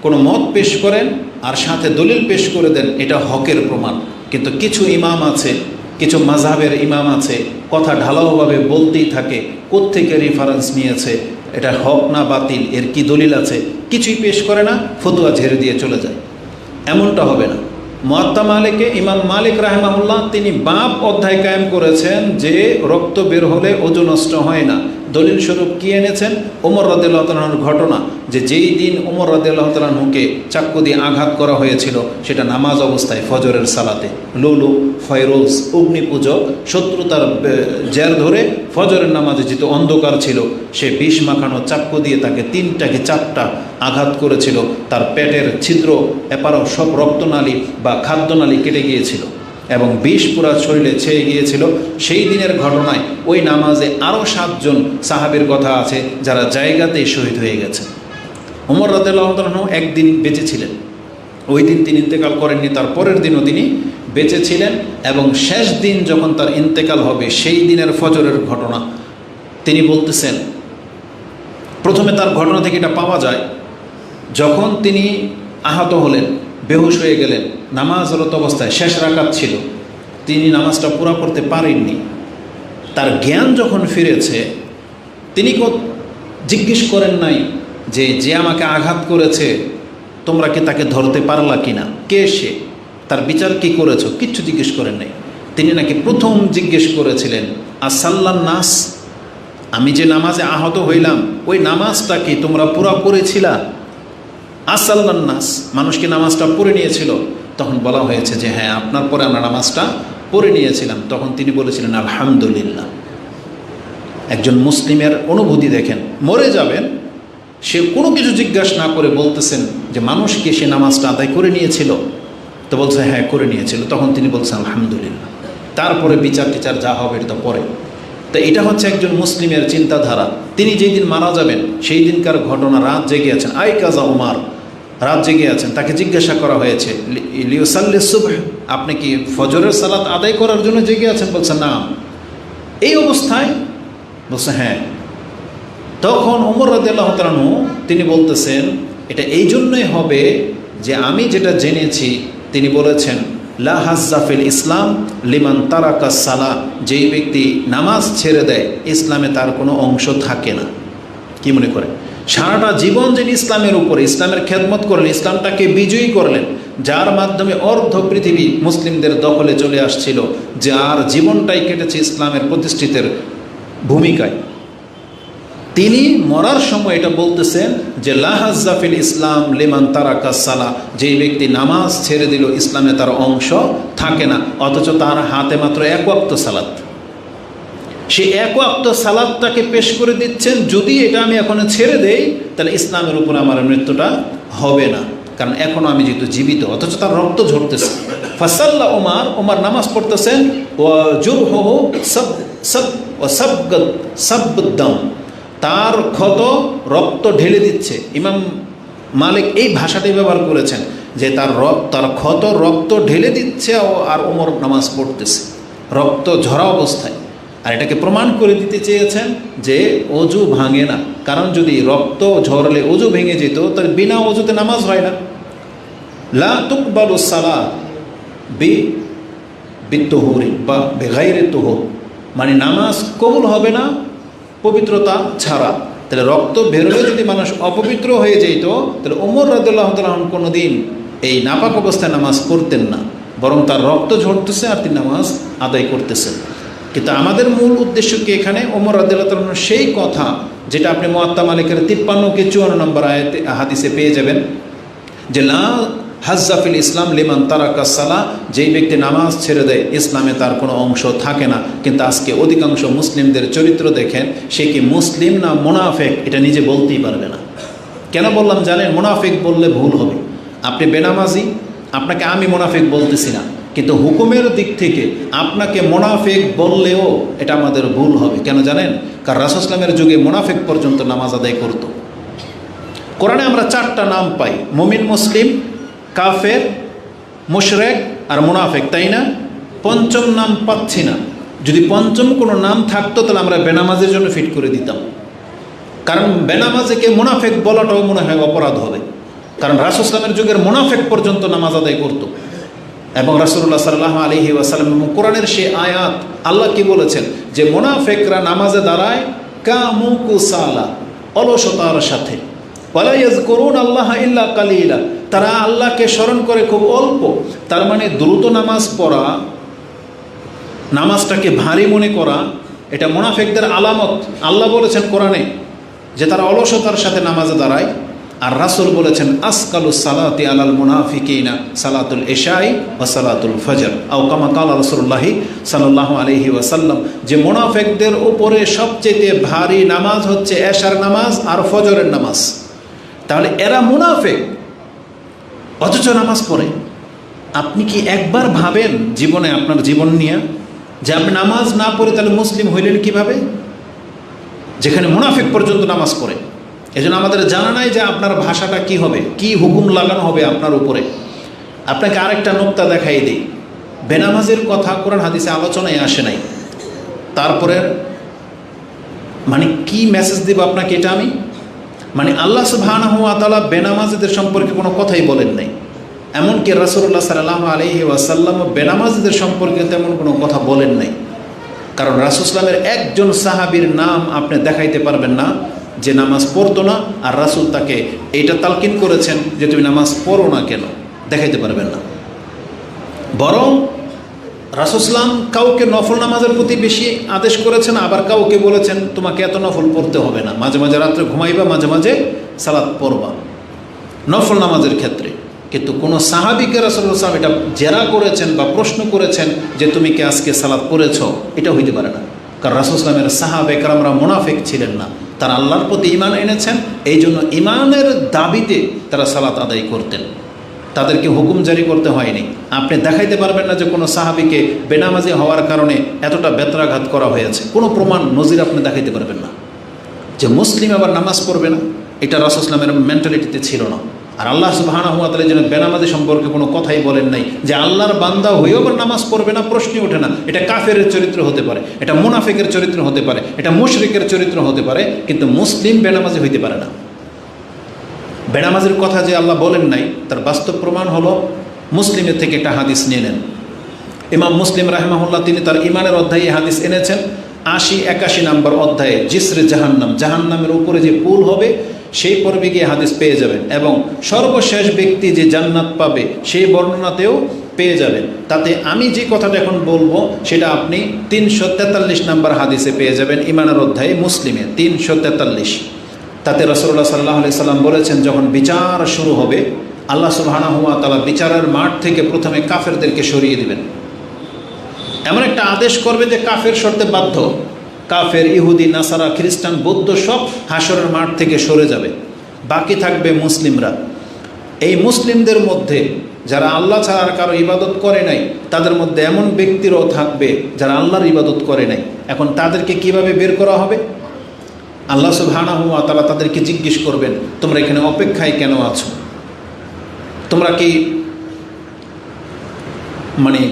কোনো মত পেশ করেন আর সাথে দলিল পেশ করে দেন, এটা হকের প্রমাণ। কিন্তু কিছু ইমাম আছে, কিছু মাযহাবের ইমাম আছে, কথা ঢালাওভাবে বলতেই থাকে, কোত্থেকে রেফারেন্স নিয়েছে, এটা হক না বাতিল, এর কি দলিল আছে, কিছুই পেশ করে না, ফতোয়া ঝেড়ে দিয়ে চলে যায়। এমনটা হবে না। মুয়াত্তা মালিকে ইমাম মালিক রাহিমাহুল্লাহ তিনি বাব অধ্যায় কায়েম করেছেন যে রক্ত বের হলে ওযু নষ্ট হয় না। দলিল স্বরূপ কি এনেছেন? ওমর রাদিয়াল্লাহু তাআলা আনহুর ঘটনা, যে যেই দিন ওমর রাদিয়াল্লাহু তাআলা আনহুকে চাক্কু দিয়ে আঘাত করা হয়েছিল সেটা নামাজ অবস্থায় ফজরের সালাতে। লুলু, ফয়রোজ, অগ্নিপূজক শত্রু তার জের ধরে ফজরের নামাজে যেহেতু অন্ধকার ছিল, সে বিষ মাখানো চাক্কু দিয়ে তাকে 3টা কি 4টা আঘাত করেছিল। তার পেটের ছিদ্র এপারও সব রক্তনালী বা খাদ্যনালী কেটে গিয়েছিল এবং বিষ পুরা শরীরে ছেয়ে গিয়েছিল। সেই দিনের ঘটনায় ওই নামাজে আরও 7 জন সাহাবীর কথা আছে যারা জায়গাতেই শহীদ হয়ে গেছে। ওমর রাদিয়াল্লাহু তাআলা একদিন বেঁচে ছিলেন, ওই দিন তিনি ইন্তেকাল করেননি, তার পরের দিনও তিনি বেঁচে ছিলেন। এবং শেষ দিন যখন তার ইন্তেকাল হবে সেই দিনের ফজরের ঘটনা তিনি বলতেছেন। প্রথমে তার ঘটনা থেকে এটা পাওয়া যায়, যখন তিনি আহত হলেন, বেহুশ হয়ে গেলেন, নামাজরত অবস্থায় শেষ রাকাত ছিল, তিনি নামাজটা পুরা করতে পারেননি। তার জ্ঞান যখন ফিরেছে তিনি জিজ্ঞেস করেন নাই যে আমাকে আঘাত করেছে তোমরা কি তাকে ধরতে পারলা কিনা, কে সে, তার বিচার কি করেছো, কিচ্ছু জিজ্ঞেস করেন নাই। তিনি নাকি প্রথম জিজ্ঞেস করেছিলেন আসাল্লান নাস, আমি যে নামাজে আহত হইলাম ওই নামাজটা কি তোমরা পুরা করেছিলা? আসাল্লান নাস, মানুষ কি নামাজটা পড়ে নিয়েছিল? তখন বলা হয়েছে যে হ্যাঁ, আপনার পরে আমরা নামাজটা পড়ে নিয়েছিলাম, তখন তিনি বলেছিলেন আলহামদুলিল্লাহ। একজন মুসলিমের অনুভূতি দেখেন, মরে যাবেন, সে কোনো কিছু জিজ্ঞাসা না করে বলতেছেন যে মানুষ কি সে নামাজটা আদায় করে নিয়েছিল? তো বলছে হ্যাঁ করে নিয়েছিল। তখন তিনি বলছেন আলহামদুলিল্লাহ। তারপরে বিচার টিচার যা হবে এটা পরে। তো এটা হচ্ছে একজন মুসলিমের চিন্তাধারা। তিনি যেই দিন মারা যাবেন সেই দিনকার ঘটনা, রাত জেগে আছেন, আই কাজা উমার, রাত জেগে আছেন। তাকে জিজ্ঞাসা করা হয়েছে লিউসাল্লি সুবহ, আপনি কি ফজরের সালাত আদায় করার জন্য জেগে আছেন? বলছেন না। এই অবস্থায় বলছে হ্যাঁ। তখন ওমর রাদিয়াল্লাহু তাআলা আনহু তিনি বলতেছেন এটা এই জন্যই হবে যে আমি যেটা জেনেছি, তিনি বলেছেন লা হাজ্জা ফিল ইসলাম লিমান তারাকা সালাহ, যেই ব্যক্তি নামাজ ছেড়ে দেয় ইসলামে তার কোনো অংশ থাকে না। কি মনে করে সারাটা জীবন যিনি ইসলামের উপরে, ইসলামের খেদমত করলেন, ইসলামটাকে বিজয়ী করলেন, যার মাধ্যমে অর্ধ পৃথিবী মুসলিমদের দখলে চলে আসছিল, যার জীবনটাই কেটেছে ইসলামের প্রতিষ্ঠিতের ভূমিকায়, তিনি মরার সময় এটা বলতেছেন যে লা হাজ্জা ফিল ইসলাম লিমান তারাকা সালাহ, যেই ব্যক্তি নামাজ ছেড়ে দিল ইসলামে তার অংশ থাকে না। অথচ তার হাতে মাত্র এক ওয়াক্ত সালাত, সে এক ওয়াক্ত সালাতটাকে পেশ করে দিচ্ছেন, যদি এটা আমি এখন ছেড়ে দেই তাহলে ইসলামের উপর আমার মৃত্যুটা হবে না, কারণ এখনও আমি যেহেতু জীবিত। অথচ তার রক্ত ঝরতেছে। ফাসাল্লা ওমর নামাজ পড়তেছেন, ওয়া জুরহুহু সাবদাম, তার ক্ষত রক্ত ঢেলে দিচ্ছে। ইমাম মালিক এই ভাষাটাই ব্যবহার করেছেন যে তার ক্ষত রক্ত ঢেলে দিচ্ছে, আর ওমর নামাজ পড়তেছে রক্ত ঝরা অবস্থায়। আর এটাকে প্রমাণ করে দিতে চেয়েছেন যে অজু ভাঙে না, কারণ যদি রক্ত ঝরলে অজু ভেঙে যেত তাহলে বিনা অজুতে নামাজ হয় না। লা তুকবালু সালাত বিত্তুহুরি বা বেগাইরে তুহুর, মানে নামাজ কবুল হবে না পবিত্রতা ছাড়া। তাহলে রক্ত বেরোলে যদি মানুষ অপবিত্র হয়ে যেত তাহলে ওমর রাদিয়াল্লাহু তাআলা কোনো দিন এই নাপাক অবস্থায় নামাজ পড়তেন না, বরং তার রক্ত ঝরতেছে আর তিনি নামাজ আদায় করতেছেন। কিন্তু আমাদের মূল উদ্দেশ্য কি এখানে? ওমর রাদিয়াল্লাহু তাআলা সেই কথা যেটা আপনি মুয়াত্তা মালিকের 53-54 নম্বর আয়াতে হাদিসে পেয়ে যাবেন যে লা হাজ্জা ফিল ইসলাম লিমান তারাকা সালাহ, যেই ব্যক্তি নামাজ ছেড়ে দেয় ইসলামে তার কোনো অংশ থাকে না। কিন্তু আজকে অধিকাংশ মুসলিমদের চরিত্র দেখেন, সে কি মুসলিম না মুনাফেক এটা নিজে বলতেই পারবে না। কেন বললাম জানেন? মুনাফেক বললে ভুল হবে। আপনি বেনামাজি, আপনাকে আমি মুনাফেক বলতেছি না, কিন্তু হুকুমের দিক থেকে আপনাকে মুনাফেক বললেও এটা আমাদের ভুল হবে। কেন জানেন? কারণ রাসূল সাল্লাল্লাহু আলাইহি ওয়াসাল্লামের যুগে মুনাফেক পর্যন্ত নামাজ আদায় করত। কোরআনে আমরা 4টা নাম পাই, মুমিন, মুসলিম, কাফের, মুশরিক আর মুনাফেক, তাই না? পঞ্চম নাম পাচ্ছি না। যদি পঞ্চম কোনো নাম থাকতো তাহলে আমরা বেনামাজের জন্য ফিট করে দিতাম, কারণ বেনামাজিকে মুনাফেক বলাটাও মনে হয় অপরাধ হবে। কারণ রাসূল সাল্লাল্লাহু আলাইহি ওয়াসাল্লামের যুগের মুনাফেক পর্যন্ত নামাজ আদায় করত। এবং রাসূলুল্লাহ সাল্লাল্লাহু আলাইহি ওয়াসাল্লাম এবং কোরআনের সেই আয়াত, আল্লাহ কি বলেছেন যে মুনাফেকরা নামাজে দাঁড়ায় কামু কুসালা, অলসতার সাথে, ওয়ালা ইয়াযকুরুন আল্লাহ ইল্লা কালিলা, তারা আল্লাহকে স্মরণ করে খুব অল্প। তার মানে দ্রুত নামাজ পড়া, নামাজটাকে ভারী মনে করা, এটা মুনাফিকদের আলামত। আল্লাহ বলেছেন কোরআনে যে তারা অলসতার সাথে নামাজে দাঁড়ায়। আর রাসূল বলেছেন আসকালুস সালাতি আলাল মুনাফিকিনা সালাতুল ইশাই ওয়া সালাতুল ফজর, আও কামা ক্বালা রাসূলুল্লাহি সাল্লাল্লাহু আলাইহি ওয়াসাল্লাম, যে মুনাফিকদের উপরে সবচেয়ে ভারী নামাজ হচ্ছে এশার নামাজ আর ফজরের নামাজ। তাহলে এরা মুনাফিক অথচ নামাজ পড়ে। আপনি কি একবার ভাবেন জীবনে আপনার জীবন নিয়ে যে আপনি নামাজ না পড়ে তাহলে মুসলিম হইলেন কিভাবে, যেখানে মুনাফিক পর্যন্ত নামাজ পড়ে? এজন্য আমাদের জানা নাই যে আপনার ভাষাটা কি হবে, কি হুকুম লাগানো হবে আপনার উপরে। আপনাকে আরেকটা নোক্তা দেখাই দিই, বেনামাজের কথা কোরআন হাদিসে আলোচনায় আসে নাই। তারপরে মানে কি মেসেজ দেব আপনাকে এটা আমি, মানে আল্লাহ সুবহানাহু ওয়া তাআলা বেনামাজিদের সম্পর্কে কোনো কথাই বলেন নাই। এমনকি রাসূলুল্লাহ সাল্লাল্লাহু আলাইহি ওয়াসাল্লাম বেনামাজিদের সম্পর্কে তেমন কোনো কথা বলেন নাই। কারণ রাসূল সাল্লাল্লাহু আলাইহি ওয়াসাল্লামের একজন সাহাবীর নাম আপনি দেখাইতে পারবেন না যে নামাজ পড়তো না, আর রাসূল তাকে এইটা তালকিন করেছেন যে তুমি নামাজ পড়ো না কেন, দেখাইতে পারবেন না। বরং রাসূল সাল্লাল্লাহু আলাইহি ওয়াসাল্লাম কাউকে নফল নামাজের প্রতি বেশি আদেশ করেছেন, আবার কাউকে বলেছেন তোমাকে এত নফল পড়তে হবে না, মাঝে মাঝে রাত্রে ঘুমাইবা, মাঝে মাঝে সালাত পড়বা নফল নামাজের ক্ষেত্রে। কিন্তু কোনো সাহাবীকে রাসূলুল্লাহ সাল্লাল্লাহু আলাইহি ওয়াসাল্লাম এটা জেরা করেছেন বা প্রশ্ন করেছেন যে তুমি কি আজকে সালাত পড়েছ, এটা হইতে পারে না। কারণ রাসূল সাল্লাল্লাহু আলাইহি ওয়াসাল্লামের সাহাবে কেরামরা মুনাফিক ছিলেন না, তারা আল্লাহর প্রতি ঈমান এনেছেন, এই জন্য ঈমানের দাবিতে তারা সালাত আদায় করতেন, তাদেরকে হুকুম জারি করতে হয়নি। আপনি দেখাইতে পারবেন না যে কোনো সাহাবীকে বেনামাজি হওয়ার কারণে এতটা বেত্রাঘাত করা হয়েছে, কোনো প্রমাণ নজির আপনি দেখাইতে পারবেন না। যে মুসলিম আবার নামাজ পড়বে না, এটা রাসূল সাল্লাল্লাহু আলাইহি ওয়াসাল্লামের মেন্টালিটিতে ছিল না। আর আল্লাহ সুবহানাহু ওয়া তাআলা যেন বেনামাজি সম্পর্কে কোনো কথাই বলেন নাই যে আল্লাহর বান্দা হয়েও আবার নামাজ পড়বে না, প্রশ্নই ওঠে না। এটা কাফেরের চরিত্র হতে পারে, এটা মুনাফিকের চরিত্র হতে পারে, এটা মুশরিকের চরিত্র হতে পারে, কিন্তু মুসলিম বেনামাজি হইতে পারে না। বেনামাজির কথা যে আল্লাহ বলেন নাই তার বাস্তব প্রমাণ হলো মুসলিমের থেকে একটা হাদিস নিয়ে নেন। ইমাম মুসলিম রাহিমাহুল্লাহ তিনি তার ঈমানের অধ্যায়ে হাদিস এনেছেন ৮০-৮১ নম্বর অধ্যায়ে, জিসরে জাহান্নাম, জাহান্নামের উপরে যে পুল হবে সেই পর্বে গিয়ে হাদিস পেয়ে যাবেন, এবং সর্বশেষ ব্যক্তি যে জান্নাত পাবে সেই বর্ণনাতেও পেয়ে যাবেন। তাতে আমি যে কথাটা এখন বলবো সেটা আপনি ৩৪৩ নম্বর হাদিসে পেয়ে যাবেন, ঈমানের অধ্যায়ে মুসলিমে ৩৪৩। তাতে রাসূলুল্লাহ সাল্লাল্লাহু আলাইহি সাল্লাম বলেছেন, যখন বিচার শুরু হবে আল্লাহ সুবহানাহু ওয়া তাআলা বিচারের মাঠ থেকে প্রথমে কাফেরদেরকে সরিয়ে দিবেন। এমন একটা আদেশ করবে যে কাফের শর্তে বাধ্য, কাফের, ইহুদি, নাসারা, খ্রিস্টান, বৌদ্ধ সব হাসরের মাঠ থেকে সরে যাবে, বাকি থাকবে মুসলিমরা। এই মুসলিমদের মধ্যে যারা আল্লাহ ছাড়া আর কারো ইবাদত করে নাই, তাদের মধ্যে এমন ব্যক্তিরাও থাকবে যারা আল্লাহর ইবাদত করে নাই। এখন তাদেরকে কিভাবে বের করা হবে? আল্লাহ সুবহানাহু ওয়া তাআলা তাদেরকে জিজ্ঞেস করবেন, তোমরা এখানে অপেক্ষায় কেন আছো? তোমরা কি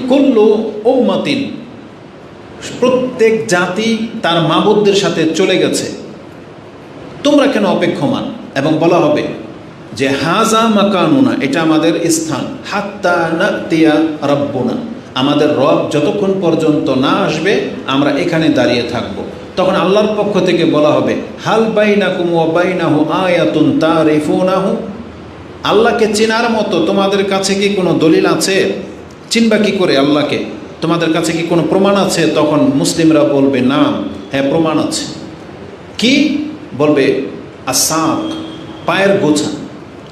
কুল্লু উম্মাতিন, প্রত্যেক জাতি তার মাবুদদের সাথে চলে গেছে, তোমরা কেন অপেক্ষমান? এবং বলা হবে যে হাজা মাকানুনা, এটা আমাদের স্থান, হাত্তা নাতিয়া রাব্বুনা, আমাদের রব যতক্ষণ পর্যন্ত না আসবে আমরা এখানে দাঁড়িয়ে থাকব। তখন আল্লাহর পক্ষ থেকে বলা হবে হাল বাইনাকুম ওয়া বাইনাহু আয়াতুন তারিফুনাহু, আল্লাহকে চেনার মতো তোমাদের কাছে কি কোনো দলিল আছে? চিনবা কি করে আল্লাহকে? তোমাদের কাছে কি কোনো প্রমাণ আছে? তখন মুসলিমরা বলবে না, হ্যাঁ প্রমাণ আছে। কি বলবে? আসাক, পায়ের গোছা।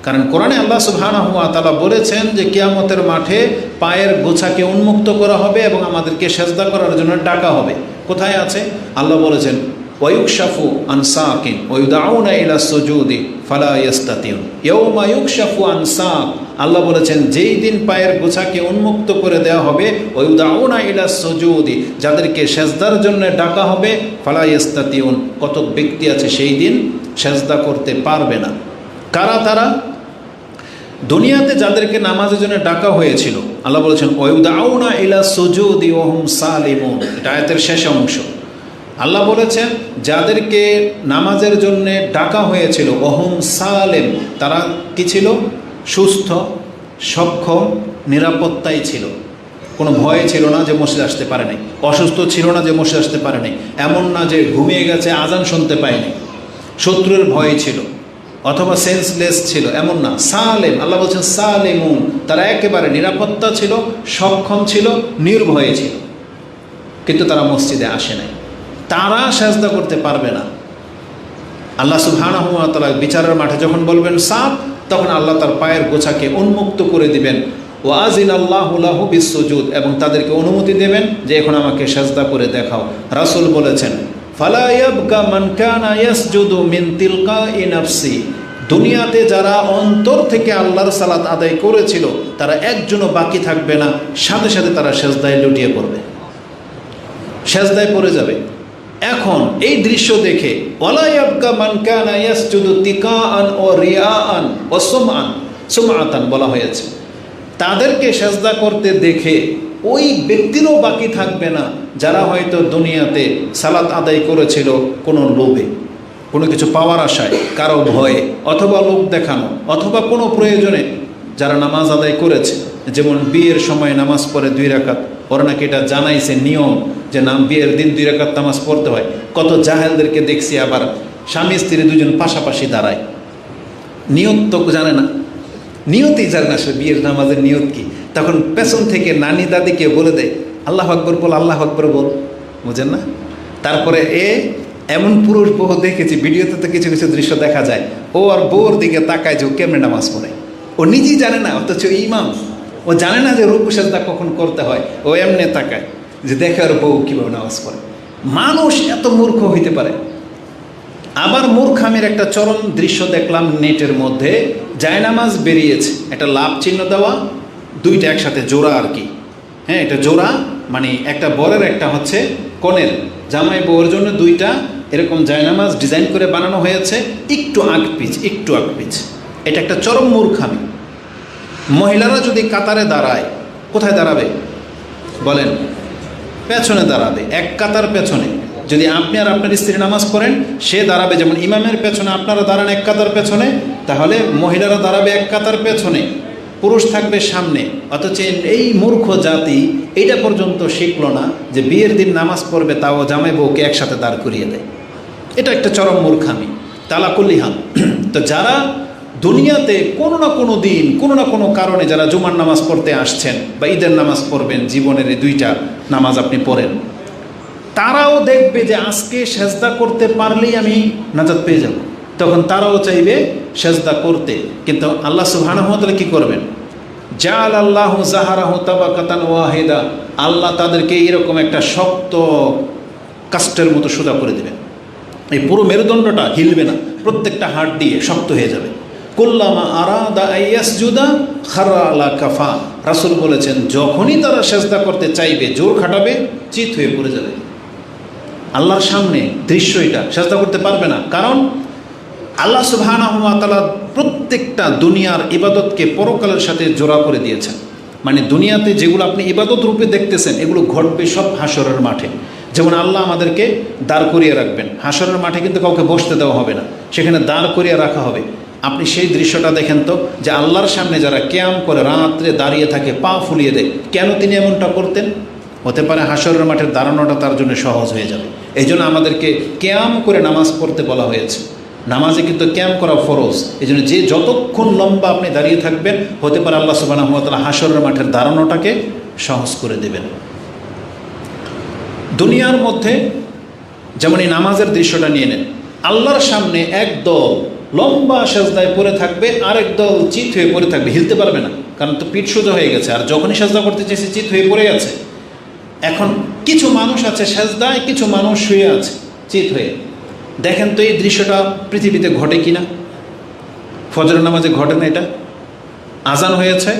কারণ কোরআনে আল্লাহ সুবহানাহু ওয়া তাআলা বলেছেন যে কিয়ামতের মাঠে পায়ের গোছাকে উন্মুক্ত করা হবে এবং আমাদেরকে সেজদা করার জন্য ডাকা হবে। কোথায় আছে? আল্লাহ বলেছেন ওয়ায়ুকশাফু আন সাকিন ওয়ায়ুদাউনা ইলা সুজুদি ফালা ইয়াস্তাতিউন, ইয়াউমা ইউকশাফু আন সাক, আল্লাহ বলেছেন যেই দিন পায়ের গোছাকে উন্মুক্ত করে দেওয়া হবে, ওয়ায়ুদাউনা ইলা সুজুদি, যাদেরকে সেজদার জন্য ডাকা হবে, ফালা ইয়াস্তাতিউন, কত ব্যক্তি আছে সেই দিন সেজদা করতে পারবে না। কারা তারা? দুনিয়াতে যাদেরকে নামাজের জন্য ডাকা হয়েছিল, আল্লাহ বলেছেন ওয়ায়ুদাউনা ইলা সুজুদি ওয়া হুম সালিমুন, এটা আয়াতের শেষ অংশ। আল্লাহ বলেছেন যাদেরকে নামাজের জন্য ডাকা হয়েছিল ওহুম সালেম, তারা কি ছিল? সুস্থ, সক্ষম, নিরাপত্তায় ছিল, কোনো ভয় ছিল না যে মসজিদে আসতে পারে নাই, অসুস্থ ছিল না যে মসজিদে আসতে পারে নাই, এমন না যে ঘুমিয়ে গেছে আজান শুনতে পায়নি, শত্রুর ভয় ছিল অথবা সেন্সলেস ছিল, এমন না। সালেম, আল্লাহ বলছেন সালেমুন, তারা একেবারে নিরাপত্তা ছিল, সক্ষম ছিল, নির্ভয়ে ছিল, কিন্তু তারা মসজিদে আসে নাই, তারা সেজদা করতে পারবে না। আল্লাহ সুবহানাহু ওয়া তাআলা বিচারের মাঠে যখন বলবেন সাফ, তখন আল্লাহ তার পায়ের গোছাকে উন্মুক্ত করে দিবেন, ওয়া আযিনাল্লাহু লাহু বিসসুজুদ, এবং তাদেরকে অনুমতি দেবেন যে এখন আমাকে সেজদা করে দেখাও। রাসূল বলেছেন ফালা ইয়াবকা মান কানা ইয়াসজুদু মিন তিলকাই নাফসি, দুনিয়াতে যারা অন্তর থেকে আল্লাহর সালাত আদায় করেছিল তারা একজনও বাকি থাকবে না, সাথে সাথে তারা সেজদায় লুটিয়ে পড়বে, সেজদায় পড়ে যাবে। এখন এই দৃশ্য দেখে ওয়ালা ইয়াবকা মান কানা ইয়াসজুদু তিকাআন ওয়া রিয়াআন ওয়া সুমআতান বলা হয়েছে, তাদেরকে সেজদা করতে দেখে ওই ব্যক্তিরও বাকি থাকবে না যারা হয়তো দুনিয়াতে সালাত আদায় করেছিল কোনো লোভে, কোনো কিছু পাওয়ার আশায়, কারো ভয়ে, অথবা লোক দেখানো, অথবা কোনো প্রয়োজনে যারা নামাজ আদায় করেছে। যেমন বিয়ের সময় নামাজ পড়ে 2 রাকাত, ওরা নাকি এটা জানাইছে নিয়ম যে বিয়ের দিন 2 রাকাত নামাজ পড়তে হয়। কত জাহেলদেরকে দেখছি আবার স্বামী স্ত্রী দুজন পাশাপাশি দাঁড়ায়, নিয়ত তো জানে না, নিয়তই জানে না সে বিয়ের নামাজের নিয়ত কি। তখন পেছন থেকে নানি দাদিকে বলে দেয় আল্লাহ আকবর বল, আল্লাহ আকবর বল, বুঝেন না? তারপরে এমন পুরুষ বহু দেখেছি ভিডিওতে, তো কিছু কিছু দৃশ্য দেখা যায়, ও আর বউর দিকে তাকায় যে ও কেমনে নামাজ পড়ে, ও ও নিজেই জানে না, অথচ ইমাম। ও জানে না যে রুকু সেজদা কখন করতে হয়। ও এমনি তাকায় যে দেখে আর বউ কীভাবে নামাজ পড়ে। মানুষ এত মূর্খ হইতে পারে। আবার মূর্খামির একটা চরম দৃশ্য দেখলাম নেটের মধ্যে। জায়নামাজ বেরিয়েছে, একটা লাভ চিহ্ন দেওয়া, দুইটা একসাথে জোড়া আর কি। হ্যাঁ, এটা জোড়া, মানে একটা বরের একটা হচ্ছে কনের, জামাই বউর জন্য দুইটা এরকম জায়নামাজ ডিজাইন করে বানানো হয়েছে, একটু আগ পিছ। এটা একটা চরম মূর্খামি। মহিলারা যদি কাতারে দাঁড়ায়, কোথায় দাঁড়াবে বলেন? পেছনে দাঁড়াবে, এক কাতার পেছনে। যদি আপনি আর আপনার স্ত্রী নামাজ পড়েন, সে দাঁড়াবে যেমন ইমামের পেছনে, আপনারা দাঁড়ান এক কাতার পেছনে, তাহলে মহিলারা দাঁড়াবে এক কাতার পেছনে, পুরুষ থাকবে সামনে। অথচ এই মূর্খ জাতি এইটা পর্যন্ত শিখলো না যে বিয়ের দিন নামাজ পড়বে, তাও জামাই বউকে একসাথে দাঁড় করিয়ে দেয়। এটা একটা চরম মূর্খামি। তালাকুল্লিহাম। তো যারা দুনিয়াতে কোনো না কোনো দিন কোনো না কোনো কারণে যারা জুমার নামাজ পড়তে আসছেন বা ঈদের নামাজ পড়বেন, জীবনের এই দুইটা নামাজ আপনি পড়েন, তারাও দেখবে যে আজকে সেজদা করতে পারলেই আমি নাজাত পেয়ে যাব, তখন তারাও চাইবে সেজদা করতে। কিন্তু আল্লাহ সুবহানাহু ওয়া তাআলা কি করবেন? জাআল আল্লাহু যাহারাহু তাবাকাতান ওয়াহিদা, আল্লাহ তাদেরকে এরকম একটা শক্ত কাষ্ঠের মতো সোজা করে দেবেন। এই পুরো মেরুদণ্ডটা হিলবে না, প্রত্যেকটা হাড় দিয়ে শক্ত হয়ে যাবে। কুল্লামা আরাদা আইয়াসজুদা খাররা আলা কাফা, রাসূল বলেছেন যখনই তারা সেজদা করতে চাইবে, জোর খাটাবে, চিত হয়ে পড়ে যাবে। আল্লাহর সামনে দৃশ্য এটা, সেজদা করতে পারবে না। কারণ আল্লাহ সুবহানাহু ওয়া তাআলা প্রত্যেকটা দুনিয়ার ইবাদতকে পরকালের সাথে জোড়া করে দিয়েছেন। মানে দুনিয়াতে যেগুলো আপনি ইবাদত রূপে দেখতেছেন, এগুলো ঘটবে সব হাশরের মাঠে। যেমন আল্লাহ আমাদেরকে দাঁড় করিয়ে রাখবেন, হাশরের মাঠে কিন্তু কাউকে বসতে দেওয়া হবে না, সেখানে দাঁড় করিয়ে রাখা হবে। আপনি সেই দৃশ্যটা দেখেন তো, যে আল্লাহর সামনে যারা কিয়াম করে রাত্রে দাঁড়িয়ে থাকে, পা ফুলিয়ে দেয়, কেন তিনি এমনটা করতেন? হতে পারে হাশরের মাঠের দাঁড়ানোটা তার জন্য সহজ হয়ে যাবে। এই জন্য আমাদেরকে কিয়াম করে নামাজ পড়তে বলা হয়েছে। নামাজে কিন্তু কিয়াম করা ফরজ। এই জন্য যে যতক্ষণ লম্বা আপনি দাঁড়িয়ে থাকবেন, হতে পারে আল্লাহ সুবহানাহু ওয়া তাআলা হাশরের মাঠের দাঁড়ানোটাকে সহজ করে দেবেন। দুনিয়ার মধ্যে যেমন এই নামাজের দৃশ্যটা নিয়ে নেন, আল্লাহর সামনে এক দল লম্বা সেজদায় পড়ে থাকবে, আরেক দল চিত হয়ে পড়ে থাকবে, হিলতে পারবে না, কারণ তো পিঠ সোজা হয়ে গেছে। আর যখনই সেজদা করতে চেয়েছে, চিত হয়ে পড়ে আছে। এখন কিছু মানুষ আছে সেজদায়, কিছু মানুষ শুয়ে আছে চিত হয়ে। দেখেন তো এই দৃশ্যটা পৃথিবীতে ঘটে কিনা? ফজরের নামাজে ঘটে না এটা? আজান হয়েছে,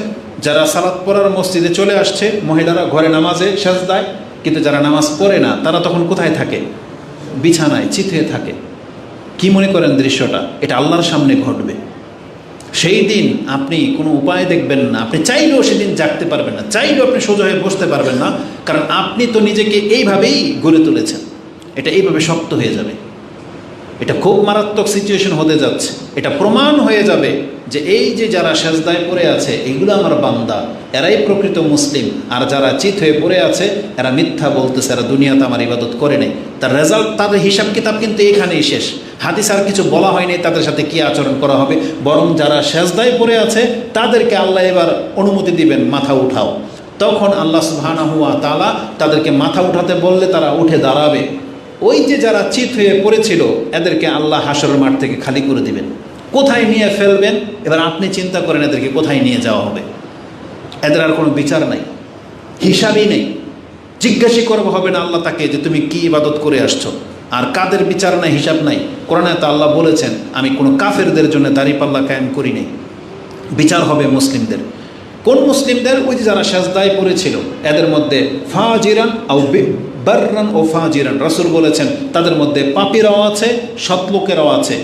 যারা সালাত পড়ার মসজিদে চলে আসছে, মহিলারা ঘরে নামাজে সেজদায়, কিন্তু যারা নামাজ পড়ে না তারা তখন কোথায় থাকে? বিছানায় চিত হয়ে থাকে। কি মনে করেন দৃশ্যটা? এটা আল্লাহর সামনে ঘটবে। সেই দিন আপনি কোনো উপায় দেখবেন না, আপনি চাইলেও সেদিন জাগতে পারবেন না, চাইলেও আপনি সোজা হয়ে বসতে পারবেন না, কারণ আপনি তো নিজেকে এইভাবেই গড়ে তুলেছেন। এটা এইভাবে শক্ত হয়ে যাবে। এটা খুব মারাত্মক সিচুয়েশন হতে যাচ্ছে। এটা প্রমাণ হয়ে যাবে যে এই যে যারা সেজদায় পড়ে আছে, এগুলো আমার বান্দা, এরাই প্রকৃত মুসলিম। আর যারা চিত হয়ে পড়ে আছে, এরা মিথ্যা বলতেছে, এরা দুনিয়াতে আমার ইবাদত করে নেই। তার রেজাল্ট, তাদের হিসাব কিতাব কিন্তু এখানেই শেষ। হাদিস আর কিছু বলা হয়নি তাদের সাথে কী আচরণ করা হবে, বরং যারা সেজদায় পড়ে আছে তাদেরকে আল্লাহ এবার অনুমতি দিবেন, মাথা উঠাও। তখন আল্লাহ সুবহানাহু ওয়া তাআলা তাদেরকে মাথা উঠাতে বললে তারা উঠে দাঁড়াবে। ওই যে যারা চিত হয়ে পড়েছিল, এদেরকে আল্লাহ হাশরের মাঠ থেকে খালি করে দিবেন। কোথায় নিয়ে ফেলবেন? এবার আপনি চিন্তা করেন এদেরকে কোথায় নিয়ে যাওয়া হবে। এদের আর কোনো বিচার নাই, হিসাবই নেই, জিজ্ঞাসা করবো হবে না আল্লাহ তাকে যে তুমি কি ইবাদত করে আসছো। আর কাদের বিচার নাই, হিসাব নাই। কোরআনে তো আল্লাহ বলেছেন, আমি কোনো কাফেরদের জন্য দাঁড়িপাল্লা কায়েম করি নাই। বিচার হবে মুসলিমদের। কোন মুসলিমদের? ওই যে যারা সেজদায় পড়েছিল, এদের মধ্যে ফাজিরান আও বাররান ও ফাজিরান, রাসূল বলেছেন তাদের মধ্যে পাপীরাও আছে, সৎলোকেরাও আছে।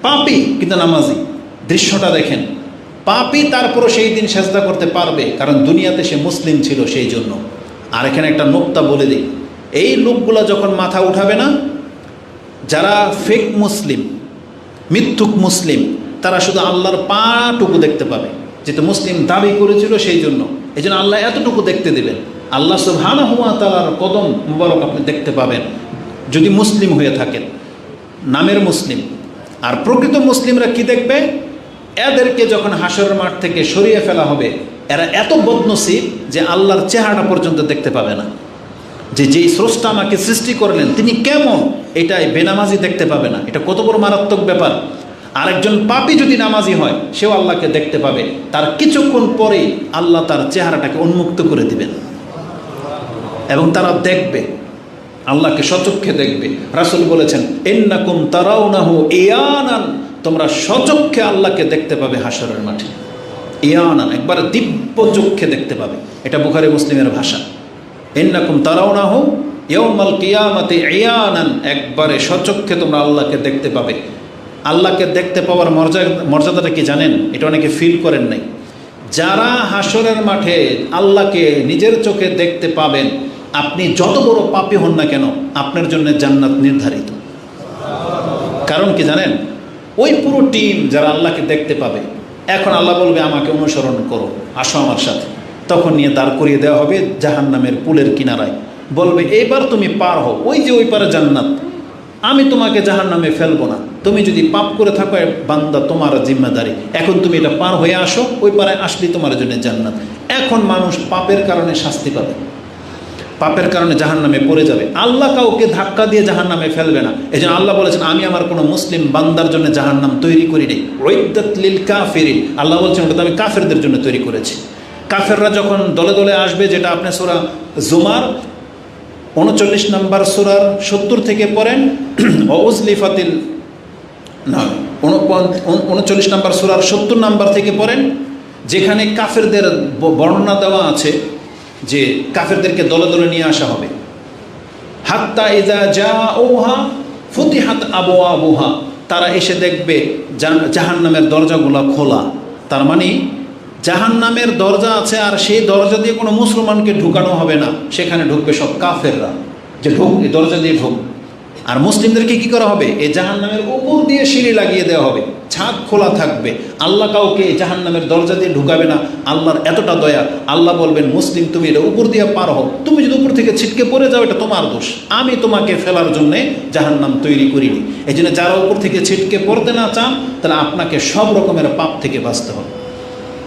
পাপী কিন্তু নামাজি। দৃশ্যটা দেখেন, পাপী তারপরও সেই দিন সেজদা করতে পারবে, কারণ দুনিয়াতে সে মুসলিম ছিল সেই জন্য। আর এখানে একটা নোক্তা বলে দিই, এই লোকগুলো যখন মাথা উঠাবে না, যারা ফেক মুসলিম, মিথ্যুক মুসলিম, তারা শুধু আল্লাহর পাটুকু দেখতে পাবে, যেহেতু মুসলিম দাবি করেছিল সেই জন্য। এই জন্য আল্লাহ এতটুকু দেখতে দেবেন। আল্লাহ সুবহানাহু ওয়া তাআলার কদম মুবারক আপনি দেখতে পাবেন যদি মুসলিম হয়ে থাকেন, নামের মুসলিম। আর প্রকৃত মুসলিমরা কি দেখবে? এদেরকে যখন হাশরের মাঠ থেকে সরিয়ে ফেলা হবে, এরা এত বদনসিব যে আল্লাহর চেহারা পর্যন্ত দেখতে পাবে না। যে যেই স্রষ্টা আমাকে সৃষ্টি করলেন তিনি কেমন, এটাই বেনামাজি দেখতে পাবে না। এটা কত বড় মারাত্মক ব্যাপার। আরেকজন পাপী যদি নামাজি হয়, সেও আল্লাহকে দেখতে পাবে। তার কিছুক্ষণ পরেই আল্লাহ তার চেহারাটাকে উন্মুক্ত করে দিবেন এবং তারা দেখবে, আল্লাহকে সচক্ষে দেখবে। রাসূল বলেছেন, ইন্নাকুম তারাউনাহু ইয়ানান, তোমরা সচক্ষে আল্লাহকে দেখতে পাবে হাসরের মাঠে। ইয়ানান, একবার দিব্য চক্ষে দেখতে পাবে। এটা বুখারী মুসলিমের ভাষা। ইন্নাকুম তারাউনাহু ইয়াউমাল কিয়ামাতি ইয়ানান, একবারে সচক্ষে তোমরা আল্লাহকে দেখতে পাবে। আল্লাহকে দেখতে পাওয়ার মর্যাদাটা কি জানেন? এটা অনেকে ফিল করেন নাই। যারা হাসরের মাঠে আল্লাহকে নিজের চোখে দেখতে পাবেন, আপনি যত বড় পাপী হন না কেন, আপনার জন্য জান্নাত নির্ধারিত। কারণ কি জানেন? ওই পুরো টিম যারা আল্লাহকে দেখতে পাবে, এখন আল্লাহ বলবে আমাকে অনুসরণ করো, আসো আমার সাথে। তখন নিয়ে দাঁড় করিয়ে দেওয়া হবে জাহান্নামের পুলের কিনারায়। বলবে এবার তুমি পার হও, ওই যে ওই পারে জান্নাত, আমি তোমাকে জাহান্নামে ফেলবো না। তুমি যদি পাপ করে থাকো বান্দা, তোমার জিম্মেদারি, এখন তুমি এটা পার হয়ে আসো, ওই পারে আসলে তোমার জন্য জান্নাত। এখন মানুষ পাপের কারণে শাস্তি পাবে, পাপের কারণে জাহান্নামে পড়ে যাবে। আল্লাহ কাউকে ধাক্কা দিয়ে জাহান্নামে ফেলবে না। এই জন্য আল্লাহ বলেছেন, আমি আমার কোনো মুসলিম বান্দার জন্য জাহান্নাম তৈরি করি নি। উইদ্দাত লিল কাফিরিন, আল্লাহ বলছেন ওটা আমি কাফেরদের জন্য তৈরি করেছি। কাফেররা যখন দলে দলে আসবে, যেটা আপনি সূরা জুমার 39 নম্বর সূরার 70 থেকে পড়েন, ওয়াজলিফাতিল না 39 নম্বর সূরার 70 নম্বর থেকে পড়েন, যেখানে কাফেরদের বর্ণনা দেওয়া আছে যে কাফেরদেরকে দলে দলে নিয়ে আসা হবে। হাত্তা ইযা জাউহা ফুতিহাত আবওয়াবুহা, তারা এসে দেখবে জাহান্নামের দরজাগুলো খোলা। তার মানে জাহান্নামের দরজা আছে, আর সেই দরজা দিয়ে কোনো মুসলমানকে ঢুকানো হবে না, সেখানে ঢুকবে সব কাফেররা, যে ঢুক এই দরজা দিয়ে ঢুক। আর মুসলিমদেরকে কি করা হবে? এই জাহান্নামের উপর দিয়ে সিঁড়ি লাগিয়ে দেওয়া হবে, ছাদ খোলা থাকবে। আল্লাহ কাউকে জাহান্নামের দরজা দিয়ে ঢুকাবে না। আল্লাহর এতটা দয়া, আল্লাহ বলবেন মুসলিম তুমি এটা উপর দিয়ে পার হও, তুমি যদি উপর থেকে ছিটকে পড়ে যাও এটা তোমার দোষ, আমি তোমাকে ফেলার জন্যে জাহান্নাম তৈরি করিনি। এই জন্য যারা উপর থেকে ছিটকে পড়তে না চান, তাহলে আপনাকে সব রকমের পাপ থেকে বাঁচতে হবে।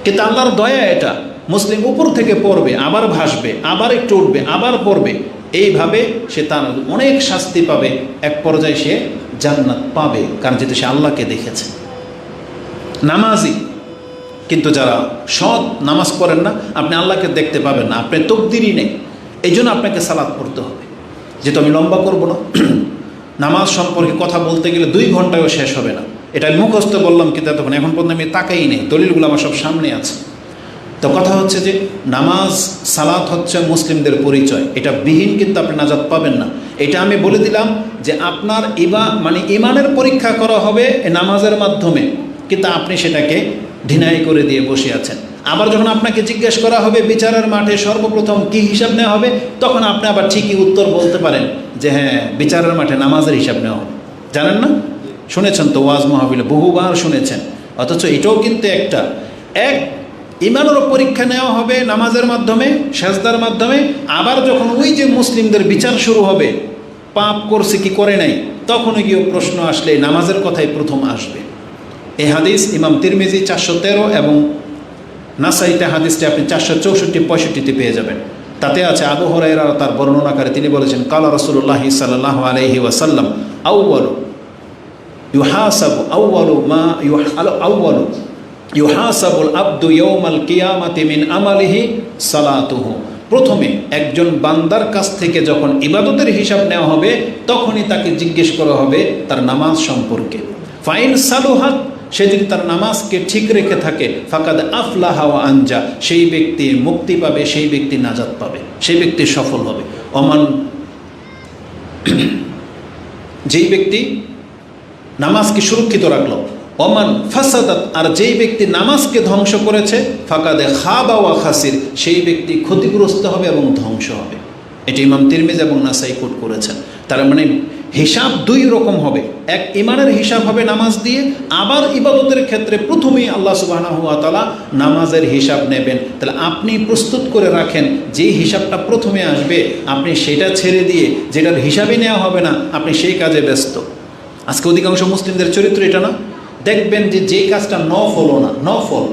কিন্তু আল্লাহর দয়া এটা, মুসলিম উপর থেকে পড়বে, আবার ভাসবে, আবার একটু উঠবে, আবার পড়বে, এইভাবে সে তার অনেক শাস্তি পাবে, এক পর্যায়ে সে জান্নাত পাবে, কারণ যেহেতু সে আল্লাহকে দেখেছে। নামাজি, কিন্তু যারা সৎ নামাজ পড়েন না, আপনি আল্লাহকে দেখতে পাবেন না, আপনার তকদিরই নেই। এই জন্য আপনাকে সালাত পড়তে হবে। যেহেতু আমি লম্বা করব না, নামাজ সম্পর্কে কথা বলতে গেলে 2 ঘন্টায়ও শেষ হবে না। এটা আমি মুখস্থ বললাম, কিন্তু তখন এখন পর্যন্ত আমি তাকাই নেই, দলিলগুলো আমার সব সামনে আছে। তো কথা হচ্ছে যে নামাজ সালাত হচ্ছে মুসলিমদের পরিচয়, এটা বিহীন কিন্তু আপনি নাজাত পাবেন না। এটা আমি বলে দিলাম যে আপনার ইমানের পরীক্ষা করা হবে নামাজের মাধ্যমে, কিন্তু আপনি সেটাকে ঢিনাই করে দিয়ে বসে আছেন। আবার যখন আপনাকে জিজ্ঞেস করা হবে বিচারের মাঠে সর্বপ্রথম কি হিসাব নেওয়া হবে, তখন আপনি আবার ঠিকই উত্তর বলতে পারেন যে হ্যাঁ, বিচারের মাঠে নামাজের হিসাব নেওয়া হবে। জানেন না? শুনেছেন তো ওয়াজ মাহফিলে বহুবার শুনেছেন। অথচ এটাও কিন্তু এক ইমানেরও পরীক্ষা নেওয়া হবে নামাজের মাধ্যমে, সেজদার মাধ্যমে। আবার যখন ওই যে মুসলিমদের বিচার শুরু হবে, পাপ করছে কি করে নাই, তখন গিয়ে প্রশ্ন আসলে নামাজের কথাই প্রথম আসবে। এই হাদিস ইমাম তিরমিজি 413 এবং নাসাইতে হাদিসটি আপনি 464-65 পেয়ে যাবেন। তাতে আছে আবু হুরায়রা তার বর্ণনাকারে তিনি বলেছেন, কালা রাসূলুল্লাহ সাল্লাল্লাহু আলাইহি ওয়াসাল্লাম ইউহাসাবুল আবদু ইয়াউমাল কিয়ামাতি মিন আমালিহি সালাতুহু। প্রথমে একজন বান্দার কাছ থেকে যখন ইবাদতের হিসাব নেওয়া হবে, তখনই তাকে জিজ্ঞেস করা হবে তার নামাজ সম্পর্কে। ফাইন সালুহাত, সে যদি তার নামাজকে ঠিক রেখে থাকে, ফাকাদ আফলাহা ওয়া আনজা, সেই ব্যক্তি মুক্তি পাবে, সেই ব্যক্তি নাজাত পাবে, সেই ব্যক্তি সফল হবে। ওমান, যেই ব্যক্তি নামাজকে সুরক্ষিত রাখলো, ওমান ফাসাদাত, আর যেই ব্যক্তি নামাজকে ধ্বংস করেছে, ফাকাদে খাবা ওয়া খাসির, সেই ব্যক্তি ক্ষতিগ্রস্ত হবে এবং ধ্বংস হবে। এটি ইমাম তিরমিজি এবং নাসাই কোট করেছেন। তার মানে হিসাব 2 রকম হবে, এক ইমানের হিসাব হবে নামাজ দিয়ে, আবার ইবাদতের ক্ষেত্রে প্রথমেই আল্লাহ সুবহানাহু ওয়া তাআলা নামাজের হিসাব নেবেন। তাহলে আপনি প্রস্তুত করে রাখেন, যেই হিসাবটা প্রথমে আসবে আপনি সেটা ছেড়ে দিয়ে যেটার হিসাবই নেওয়া হবে না, আপনি সেই কাজে ব্যস্ত। আজকে অধিকাংশ মুসলিমদের চরিত্র এটা না, দেখবেন যে যেই কাজটা নফল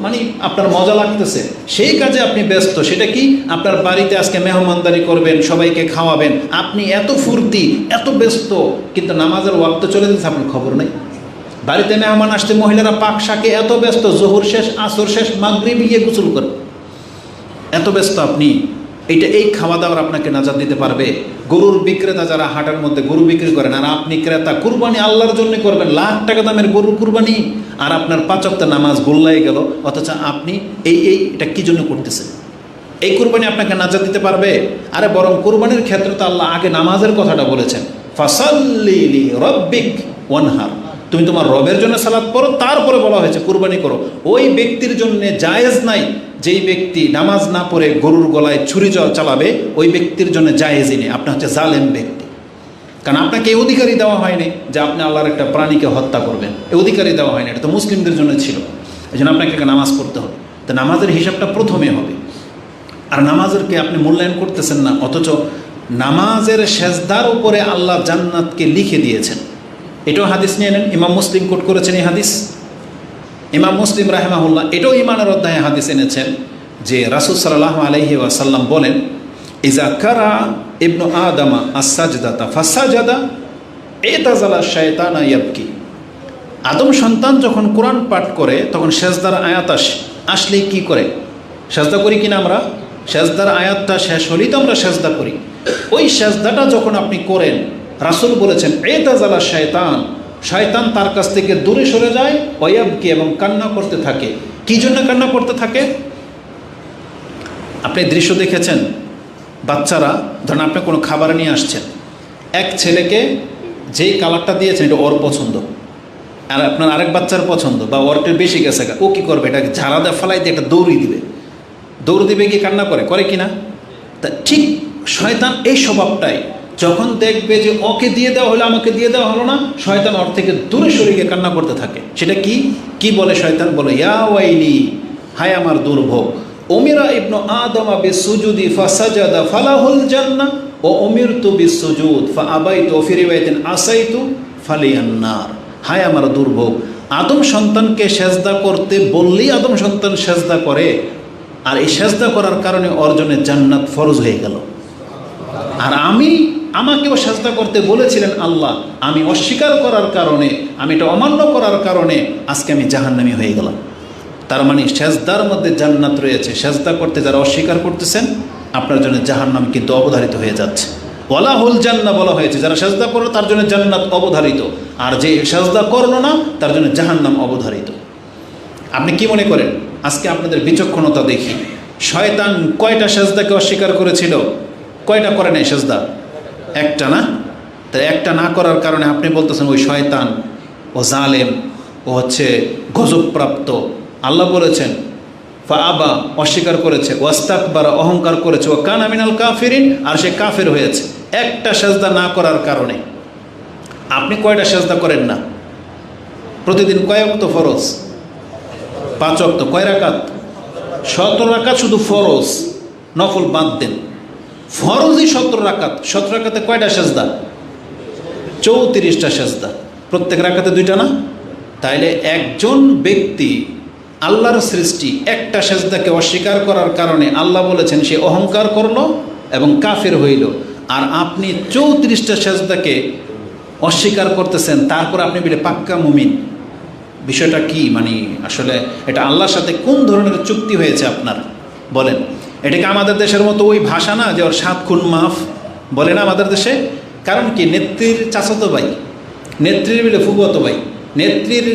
মানে আপনার মজা লাগতেছে, সেই কাজে আপনি ব্যস্ত। সেটা কি? আপনার বাড়িতে আজকে মেহমানদারি করবেন, সবাইকে খাওয়াবেন, আপনি এত ফুর্তি, এত ব্যস্ত, কিন্তু নামাজের ওয়াক্ত চলে যাচ্ছে, আপনার খবর নেই। বাড়িতে মেহমান আসতে মহিলারা পাক শাকে এত ব্যস্ত, জোহর শেষ, আসর শেষ, মাগরিবে গিয়ে গোসল করে, এত ব্যস্ত আপনি। এই খাওয়া দাওয়ার আপনাকে নাজাত দিতে পারবে? গরুর বিক্রেতা যারা হাটের মধ্যে গরু বিক্রি করেন, আর আপনি ক্রেতা, কুরবানি আল্লাহর জন্য করবেন, লাখ টাকা দামের গরুর কুরবানি, আর আপনার 5 ওয়াক্ত নামাজ গোল্লাই গেল, অথচ আপনি এটা কি জন্য করতেছেন? এই কুরবানি আপনাকে নাজাত দিতে পারবে? আরে বরং কুরবানির ক্ষেত্রে তো আল্লাহ আগে নামাজের কথাটা বলেছেন, ফাসাল্লি লিরাব্বিক ওয়ানহার, তুমি তোমার রবের জন্য সালাত করো, তারপরে বলা হয়েছে কুরবানি করো। ওই ব্যক্তির জন্য জায়েজ নাই যেই ব্যক্তি নামাজ না পড়ে গরুর গলায় ছুরি চালাবে, ওই ব্যক্তির জন্য জায়েজই নেই, আপনি হচ্ছে জালেম ব্যক্তি। কারণ আপনাকে এই অধিকারই দেওয়া হয়নি যে আপনি আল্লাহর একটা প্রাণীকে হত্যা করবেন, এই অধিকারই দেওয়া হয়নি, এটা তো মুসলিমদের জন্য ছিল। এই জন্য আপনাকে নামাজ পড়তে হবে, তো নামাজের হিসাবটা প্রথমে হবে। আর নামাজেরকে আপনি মূল্যায়ন করতেছেন না, অথচ নামাজের সেজদার উপরে আল্লাহ জান্নাতকে লিখে দিয়েছেন। এটাও হাদিস নিয়ে নেন, ইমাম মুসলিম কোট করেছেন এই হাদিস। ইমাম মুসলিম রাহিমাহুল্লাহ এটাও ইমানের অধ্যায়ে হাদিস এনেছেন যে রাসূল সাল্লাল্লাহু আলাইহি ওয়াসাল্লাম বলেন, ইজা কারা ইবনু আদামা আস-সাজদাতা ফাসাজাদা ইতাজালা শায়তানা ইয়াবকি। আদম সন্তান যখন কোরআন পাঠ করে তখন সেজদার আয়াত আসলেই কি করে? সেজদা করি কিনা আমরা? সেজদার আয়াতটা শেষ হলেই তো আমরা সেজদা করি। ওই সেজদাটা যখন আপনি করেন, রাসূল বলেছেন ইতাজালা শায়তান, শয়তান তার কাছ থেকে দূরে সরে যায়, ওয়াবকি, এবং কান্না করতে থাকে। কি জন্য কান্না করতে থাকে? আপনি দৃশ্য দেখেছেন, বাচ্চারা ধরেন আপনি কোনো খাবার নিয়ে আসছেন, এক ছেলেকে যেই কালারটা দিয়েছেন এটা ওর পছন্দ, আর আপনার আরেক বাচ্চার পছন্দ, বা ওরটা বেশি গেছে, ও কী করবে? এটাকে ঝাড়া দিয়ে ফেলাই দিয়ে একটা দৌড় দিবে গিয়ে কান্না করে কিনা? তা ঠিক শয়তান এই স্বভাবটাই, যখন দেখবে যে ওকে দিয়ে দেওয়া হলো, আমাকে দিয়ে দেওয়া হলো না, শয়তান ওর থেকে দূরে সরে গিয়ে কান্না করতে থাকে। সেটা কি বলে? শয়তান বলে, ইয়া ওয়াইলি, হায় আমার দুর্ভোগ, উমিরা ইবনু আদমা বিসসুজুদি ফাসাজাদা ফালাহুল জান্নাহ ওয়া উমিরতু বিসসুজুদ ফাআবাইতু ফি রিওয়ায়াতিন আসাইতু ফালিয়ান নার। হায় আমার দুর্ভোগ, আদম সন্তানকে সেজদা করতে বললেই আদম সন্তান সেজদা করে, আর এই সেজদা করার কারণে অর্জনের জান্নাত ফরজ হয়ে গেল। আর আমাকেও সেজদা করতে বলেছিলেন আল্লাহ, আমি অস্বীকার করার কারণে, আমি এটা অমান্য করার কারণে আজকে আমি জাহান্নামী হয়ে গেলাম। তার মানে সেজদার মধ্যে জান্নাত রয়েছে। সেজদা করতে যারা অস্বীকার করতেছেন, আপনার জন্য জাহান্নাম কিন্তু অবধারিত হয়ে যাচ্ছে। ওয়ালাহুল জান্নাহ বলা হয়েছে, যারা সেজদা করলো তার জন্য জান্নাত অবধারিত, আর যে সেজদা করলো না তার জন্য জাহান্নাম অবধারিত। আপনি কি মনে করেন? আজকে আপনাদের বিচক্ষণতা দেখি, শয়তান কয়টা সেজদাকে অস্বীকার করেছিল? কয়টা করে নাই সেজদা? একটা না? তাই একটা না করার কারণে আপনি বলতেছেন ওই শয়তান, ও জালেম, ও হচ্ছে গজবপ্রাপ্ত। আল্লাহ বলেছেন ফাআবা, অস্বীকার করেছে, ওয়াস্তাকবারা, অহংকার করেছে, ও কানা মিনাল কাফিরিন, আর সে কাফের হয়েছে একটা সেজদা না করার কারণে। আপনি কয়টা সেজদা করেন না? প্রতিদিন কয় ওয়াক্ত ফরজ? 5 ওয়াক্ত। কয় রাকাত? 17 রাকাত শুধু ফরজ, নফল বাদ দেন। ফরজই 17 রাকাত। 17 রাকাতে কয়টা সেজদা? 34টা সেজদা। প্রত্যেক রাকাতে 2টা না? তাইলে একজন ব্যক্তি আল্লাহর সৃষ্টি একটা সেজদাকে অস্বীকার করার কারণে আল্লাহ বলেছেন সে অহংকার করলো এবং কাফের হইল, আর আপনি 34টা সেজদাকে অস্বীকার করতেছেন, তারপর আপনি বলে পাক্কা মুমিন। বিষয়টা কি? মানে আসলে এটা আল্লাহর সাথে কোন ধরনের চুক্তি হয়েছে আপনার? বলেন। এটাকে আমাদের দেশের মতো ওই ভাষা না যে ওর 7 খুন মাফ বলে না আমাদের দেশে? কারণ কি? নেত্রীর চাচাতো ভাই, নেত্রীর বলে ফুফাতো ভাই, নেত্রীর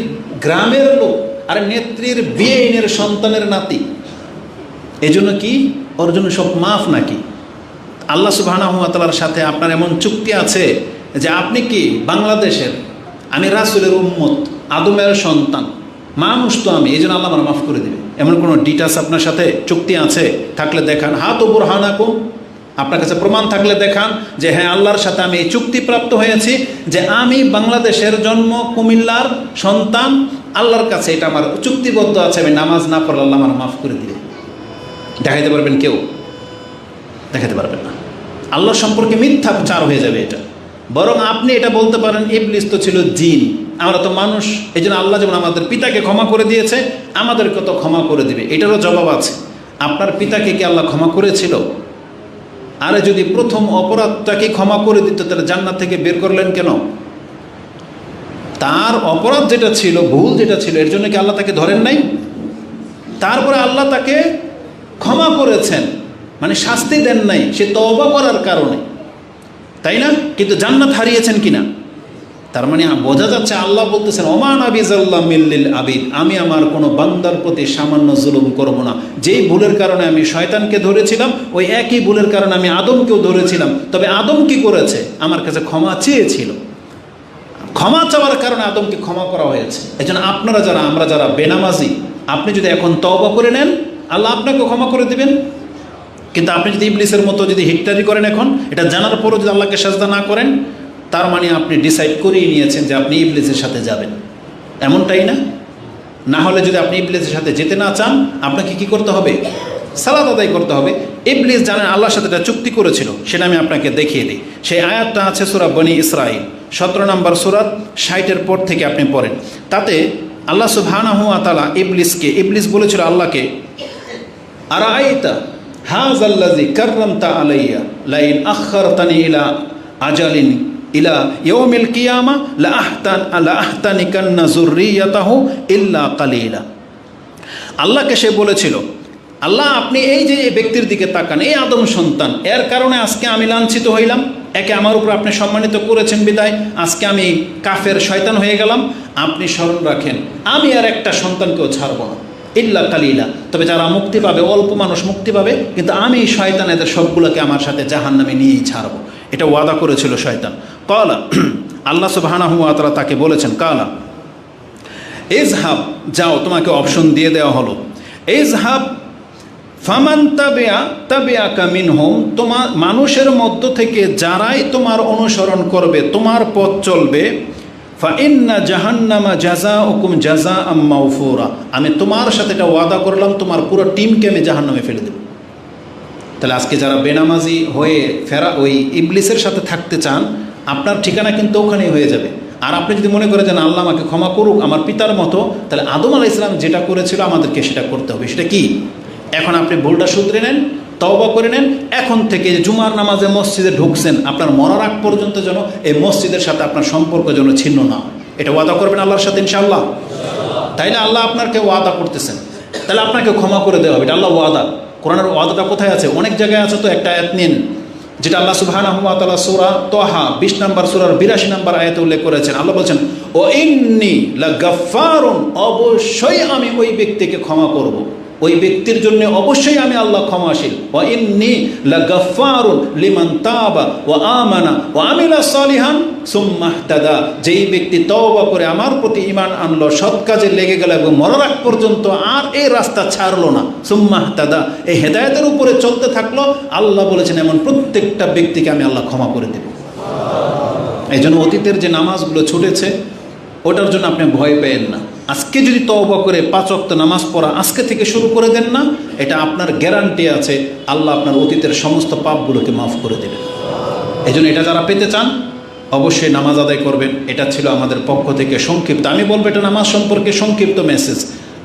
গ্রামের লোক, আর নেত্রীর বিয়ের সন্তানের নাতি। এই জন্য কি ওর জন্য সব মাফ নাকি? আল্লাহ সুবহানাহু ওয়া তাআলার সাথে আপনার এমন চুক্তি আছে যে আপনি কি বাংলাদেশের, আমি রাসূলের উম্মত, আদমের সন্তান, মানুষ তো আমি, এই জন্য আল্লাহ আমার মাফ করে দেবে, এমন কোনো ডিটাচ আপনার সাথে চুক্তি আছে? থাকলে দেখান। হাত বুরহানাকুম, আপনার কাছে প্রমাণ থাকলে দেখান যে হ্যাঁ আল্লাহর সাথে আমি এই চুক্তিপ্রাপ্ত হয়েছি যে আমি বাংলাদেশের জন্ম, কুমিল্লার সন্তান, আল্লাহর কাছে এটা আমার চুক্তিবদ্ধ আছে, আমি নামাজ না পড়লে আল্লাহ আমার মাফ করে দিবে। দেখাইতে পারবেন? কেউ দেখাতে পারবেন না। আল্লাহ সম্পর্কে মিথ্যা প্রচার হয়ে যাবে এটা। বরং আপনি এটা বলতে পারেন ইবলিস তো ছিল জিন, আমরা তো মানুষ, এই জন্য আল্লাহ যেমন আমাদের পিতাকে ক্ষমা করে দিয়েছে আমাদেরকে তো ক্ষমা করে দিবে। এটারও জবাব আছে। আপনার পিতাকে কি আল্লাহ ক্ষমা করেছিল? আরে যদি প্রথম অপরাধটাকে ক্ষমা করে দিত তাহলে জান্নাত থেকে বের করলেন কেন? তার অপরাধ যেটা ছিল, ভুল যেটা ছিল, এর জন্য কি আল্লাহ তাকে ধরেন নাই? তারপরে আল্লাহ তাকে ক্ষমা করেছেন, মানে শাস্তি দেন নাই, সে তওবা করার কারণে, তাই না? কিন্তু জান্নাত হারিয়েছেন কিনা? তার মানে বোঝা যাচ্ছে আল্লাহ বলতেছেন ওমান আবিজাল্লাহ মিল্লিল আবিদ, আমি আমার কোনো বান্দার প্রতি সামান্য জুলুম করব না। যেই ভুলের কারণে আমি শয়তানকে ধরেছিলাম, ওই একই ভুলের কারণে আমি আদমকেও ধরেছিলাম। তবে আদম কি করেছে? আমার কাছে ক্ষমা চেয়েছিল, ক্ষমা চাওয়ার কারণে আদমকে ক্ষমা করা হয়েছে। এই জন্য আপনারা যারা, আমরা যারা বেনামাজি, আপনি যদি এখন তওবা করে নেন, আল্লাহ আপনাকে ক্ষমা করে দিবেন। কিন্তু আপনি যদি ইবলিসের মতো যদি হিটলারি করেন এখন, এটা জানার পরও যদি আল্লাহকে সাজদা না করেন, তার মানে আপনি ডিসাইড করেই নিয়েছেন যে আপনি ইবলিসের সাথে যাবেন, এমনটাই না? না হলে যদি আপনি ইবলিসের সাথে যেতে না চান, আপনাকে কি করতে হবে? সালাত আদায় করতে হবে। ইবলিস জানেন আল্লাহর সাথে একটা চুক্তি করেছিল, সেটা আমি আপনাকে দেখিয়ে দিই। সেই আয়াতটা আছে সূরা বনী ইসরাঈল 17 নম্বর সূরা 60-এর পর থেকে আপনি পড়েন। তাতে আল্লাহ সুবহানাহু ওয়া তাআলা ইবলিস বলেছিল আল্লাহকে, আরাআইতা হাযাল্লাযী কাররামতা আলাইয়া লাইন আখখারতানি ইলা আজালিন ইলা ইয়াউমিল কিয়ামা লাআহতানিকান্না যুররিয়াতাহু ইল্লা কালিলা। আল্লাহকে সে বলেছিল, আল্লাহ আপনি এই যে ব্যক্তির দিকে তাকান, এই আদম সন্তান, এর কারণে আজকে আমি লাঞ্ছিত হইলাম, একে আমার উপর আপনি সম্মানিত করেছেন বিদায় আজকে আমি কাফের শয়তান হয়ে গেলাম। আপনি স্মরণ রাখেন, আমি আর একটা সন্তানকেও ছাড়ব না, ইল্লা কালিলা, তবে যারা মুক্তি পাবে, অল্প মানুষ মুক্তি পাবে, কিন্তু আমি শয়তান এদের সবগুলোকে আমার সাথে জাহান্নামে নিয়েই ছাড়ব। এটা ওয়াদা করেছিল শয়তান। কালা, আল্লাহ সুবহানাহু ওয়া তাআলা তাকে বলেছেন, কালা ইজহাব, যাও, তোমাকে অপশন দিয়ে দেওয়া হলো, ইজহাব ফামান তাবিআকা মিনহুম, তোমার মানুষের মধ্য থেকে যারাই তোমার অনুসরণ করবে, তোমার পথ চলবে, ফাইন্না জাহান্নামা জাযাউকুম জাযাআম মাওফুরা, আমি তোমার সাথে এটা ওয়াদা করলাম, তোমার পুরো টিমকে আমি জাহান্নামে ফেলে দেব। তাহলে আজকে যারা বেনামাজি হয়ে ওই ইবলিসের সাথে থাকতে চান, আপনার ঠিকানা কিন্তু ওখানেই হয়ে যাবে। আর আপনি যদি মনে করেন যে আল্লাহ আমাকে ক্ষমা করুক আমার পিতার মতো, তাহলে আদম আলাইহিস সালাম যেটা করেছিল আমাদেরকে সেটা করতে হবে। সেটা কি? এখন আপনি ভুলটা শুধরে নেন, তওবা করে নেন। এখন থেকে জুমার নামাজে মসজিদে ঢুকছেন, আপনার মরার আগ পর্যন্ত যেন এই মসজিদের সাথে আপনার সম্পর্ক যেন ছিন্ন না হয়, এটা ওয়াদা করবেন আল্লাহর সাথে ইনশাআল্লাহ। তাইলে আল্লাহ আপনাকে ওয়াদা করতেছেন, তাহলে আপনাকে ক্ষমা করে দেওয়া হবে, এটা আল্লাহ ওয়াদা। কোরআনের ওয়াদাটা কোথায় আছে? অনেক জায়গায় আছে, তো একটা আয়াত নিন, যেটা আল্লাহ সুবহানাহু ওয়া তাআলা সূরা তাহা 20 নম্বর সূরার 82 নম্বর আয়াতে উল্লেখ করেছেন। আল্লাহ বলছেন, ও ইন্নী লাগাফফারুন, অবশ্যই আমি ওই ব্যক্তিকে ক্ষমা করব, ওই ব্যক্তির জন্য অবশ্যই আমি আল্লাহ ক্ষমাশীল। ওয়া ইন্নী লাগাফফারুন লিমান তাবা ওয়া আমানা ওয়া আমিলা সালিহান সুম্মা ইহতাদা, যেই ব্যক্তি তওবা করে আমার প্রতি ঈমান আনলো, সৎ কাজে লেগে গেল এবং মরার আগ পর্যন্ত আর এই রাস্তা ছাড়লো না, সুম্মা ইহতাদা, এই হেদায়েতের উপরে চলতে থাকলো, আল্লাহ বলেছেন এমন প্রত্যেকটা ব্যক্তিকে আমি আল্লাহ ক্ষমা করে দেব। এই জন্য অতীতের যে নামাজগুলো ছুটেছে, ওটার জন্য আপনি ভয় পেয়েন না। আজকে যদি তওবা করে 5 ওয়াক্ত নামাজ পড়া আজকে থেকে শুরু করে দেন না, এটা আপনার গ্যারান্টি আছে আল্লাহ আপনার অতীতের সমস্ত পাপগুলোকে মাফ করে দেবেন। এই জন্য এটা যারা পেতে চান অবশ্যই নামাজ আদায় করবেন। এটা ছিল আমাদের পক্ষ থেকে সংক্ষিপ্ত, আমি বলবো এটা নামাজ সম্পর্কে সংক্ষিপ্ত মেসেজ।